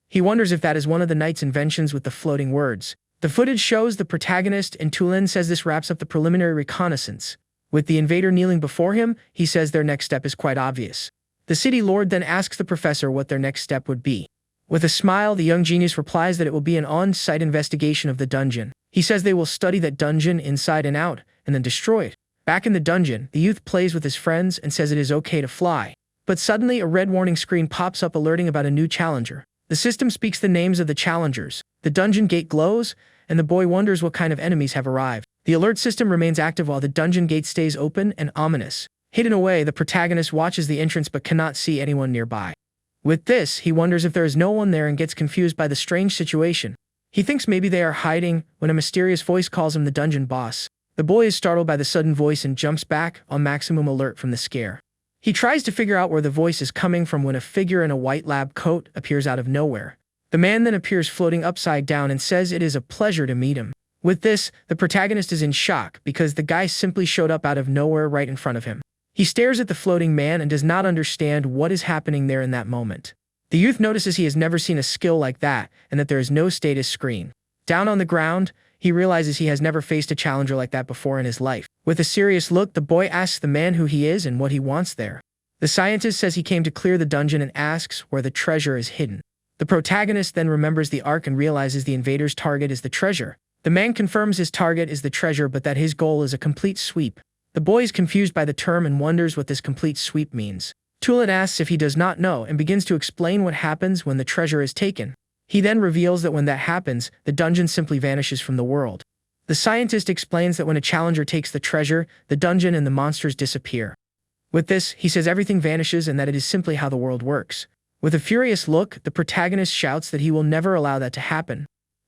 [SPEAKER 1] He wonders if that is one of the knight's inventions with the floating words. The footage shows the protagonist, and Tulin says this wraps up the preliminary reconnaissance. With the invader kneeling before him, he says their next step is quite obvious. The city lord then asks the professor what their next step would be. With a smile, the young genius replies that it will be an on-site investigation of the dungeon. He says they will study that dungeon inside and out, and then destroy it. Back in the dungeon, the youth plays with his friends and says it is okay to fly. But suddenly, a red warning screen pops up alerting about a new challenger. The system speaks the names of the challengers. The dungeon gate glows, and the boy wonders what kind of enemies have arrived. The alert system remains active while the dungeon gate stays open and ominous. Hidden away, the protagonist watches the entrance but cannot see anyone nearby. With this, he wonders if there is no one there and gets confused by the strange situation. He thinks maybe they are hiding when a mysterious voice calls him the dungeon boss. The boy is startled by the sudden voice and jumps back on maximum alert from the scare. He tries to figure out where the voice is coming from when a figure in a white lab coat appears out of nowhere. The man then appears floating upside down and says it is a pleasure to meet him. With this, the protagonist is in shock because the guy simply showed up out of nowhere right in front of him. He stares at the floating man and does not understand what is happening there in that moment. The youth notices he has never seen a skill like that and that there is no status screen. Down on the ground, he realizes he has never faced a challenger like that before in his life. With a serious look, the boy asks the man who he is and what he wants there. The scientist says he came to clear the dungeon and asks where the treasure is hidden. The protagonist then remembers the arc and realizes the invader's target is the treasure. The man confirms his target is the treasure but that his goal is a complete sweep. The boy is confused by the term and wonders what this complete sweep means. Tulin asks if he does not know and begins to explain what happens when the treasure is taken. He then reveals that when that happens, the dungeon simply vanishes from the world. The scientist explains that when a challenger takes the treasure, the dungeon and the monsters disappear. With this, he says everything vanishes and that it is simply how the world works. With a furious look, the protagonist shouts that he will never allow that to happen.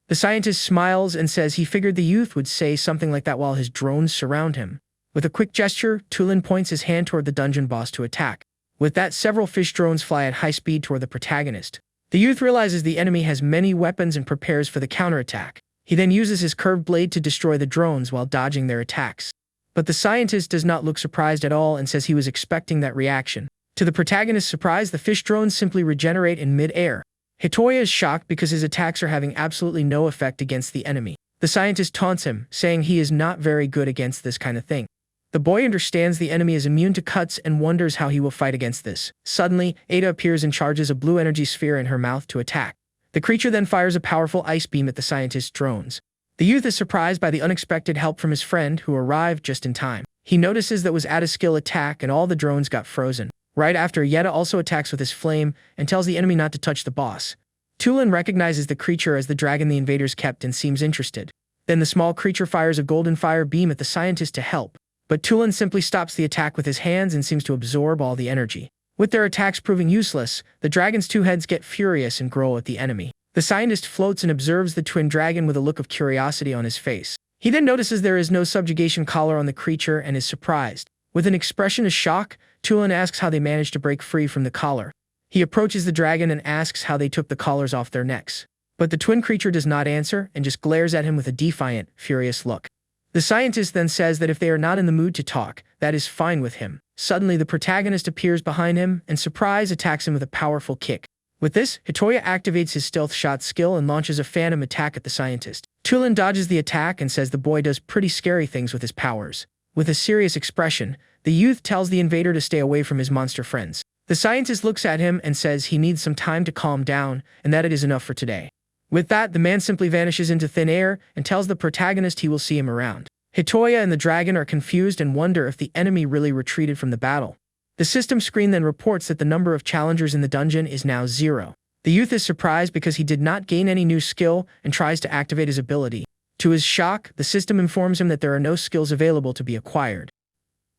[SPEAKER 1] The scientist smiles and says he figured the youth would say something like that while his drones surround him. With a quick gesture, Tulin points his hand toward the dungeon boss to attack. With that, several fish drones fly at high speed toward the protagonist. The youth realizes the enemy has many weapons and prepares for the counterattack. He then uses his curved blade to destroy the drones while dodging their attacks. But the scientist does not look surprised at all and says he was expecting that reaction. To the protagonist's surprise, the fish drones simply regenerate in mid-air. Hitoya is shocked because his attacks are having absolutely no effect against the enemy. The scientist taunts him, saying he is not very good against this kind of thing. The boy understands the enemy is immune to cuts and wonders how he will fight against this. Suddenly, Ada appears and charges a blue energy sphere in her mouth to attack. The creature then fires a powerful ice beam at the scientist's drones. The youth is surprised by the unexpected help from his friend, who arrived just in time. He notices that was at a skill attack and all the drones got frozen. Right after, Yetta also attacks with his flame and tells the enemy not to touch the boss. Tulin recognizes the creature as the dragon the invaders kept and seems interested. Then the small creature fires a golden fire beam at the scientist to help. But Tulin simply stops the attack with his hands and seems to absorb all the energy. With their attacks proving useless, the dragon's two heads get furious and growl at the enemy. The scientist floats and observes the twin dragon with a look of curiosity on his face. He then notices there is no subjugation collar on the creature and is surprised. With an expression of shock, Tulin asks how they managed to break free from the collar. He approaches the dragon and asks how they took the collars off their necks. But the twin creature does not answer and just glares at him with a defiant, furious look. The scientist then says that if they are not in the mood to talk, that is fine with him. Suddenly, the protagonist appears behind him and surprise attacks him with a powerful kick. With this, Hitoya activates his stealth shot skill and launches a phantom attack at the scientist. Tulin dodges the attack and says the boy does pretty scary things with his powers. With a serious expression, the youth tells the invader to stay away from his monster friends. The scientist looks at him and says he needs some time to calm down and that it is enough for today. With that, the man simply vanishes into thin air and tells the protagonist he will see him around. Hitoya and the dragon are confused and wonder if the enemy really retreated from the battle. The system screen then reports that the number of challengers in the dungeon is now 0. The youth is surprised because he did not gain any new skill and tries to activate his ability. To his shock, the system informs him that there are no skills available to be acquired.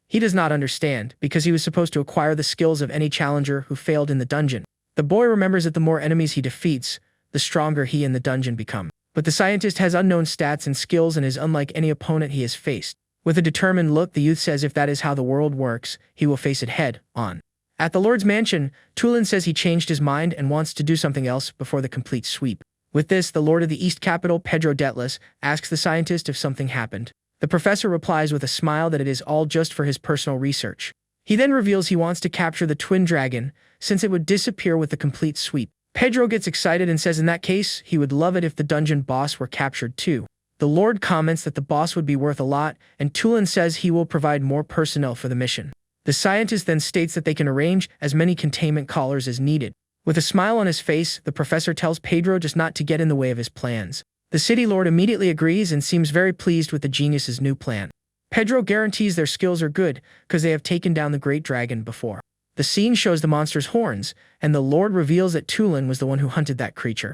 [SPEAKER 1] He does not understand, because he was supposed to acquire the skills of any challenger who failed in the dungeon. The boy remembers that the more enemies he defeats, the stronger he and the dungeon become. But the scientist has unknown stats and skills and is unlike any opponent he has faced. With a determined look, the youth says if that is how the world works, he will face it head on. At the Lord's mansion, Tulin says he changed his mind and wants to do something else before the complete sweep. With this, the Lord of the East Capital, Pedro Deathless, asks the scientist if something happened. The professor replies with a smile that it is all just for his personal research. He then reveals he wants to capture the twin dragon, since it would disappear with the complete sweep. Pedro gets excited and says in that case, he would love it if the dungeon boss were captured too. The Lord comments that the boss would be worth a lot, and Tulin says he will provide more personnel for the mission. The scientist then states that they can arrange as many containment collars as needed. With a smile on his face, the professor tells Pedro just not to get in the way of his plans. The city lord immediately agrees and seems very pleased with the genius's new plan. Pedro guarantees their skills are good, because they have taken down the great dragon before. The scene shows the monster's horns, and the lord reveals that Tulin was the one who hunted that creature.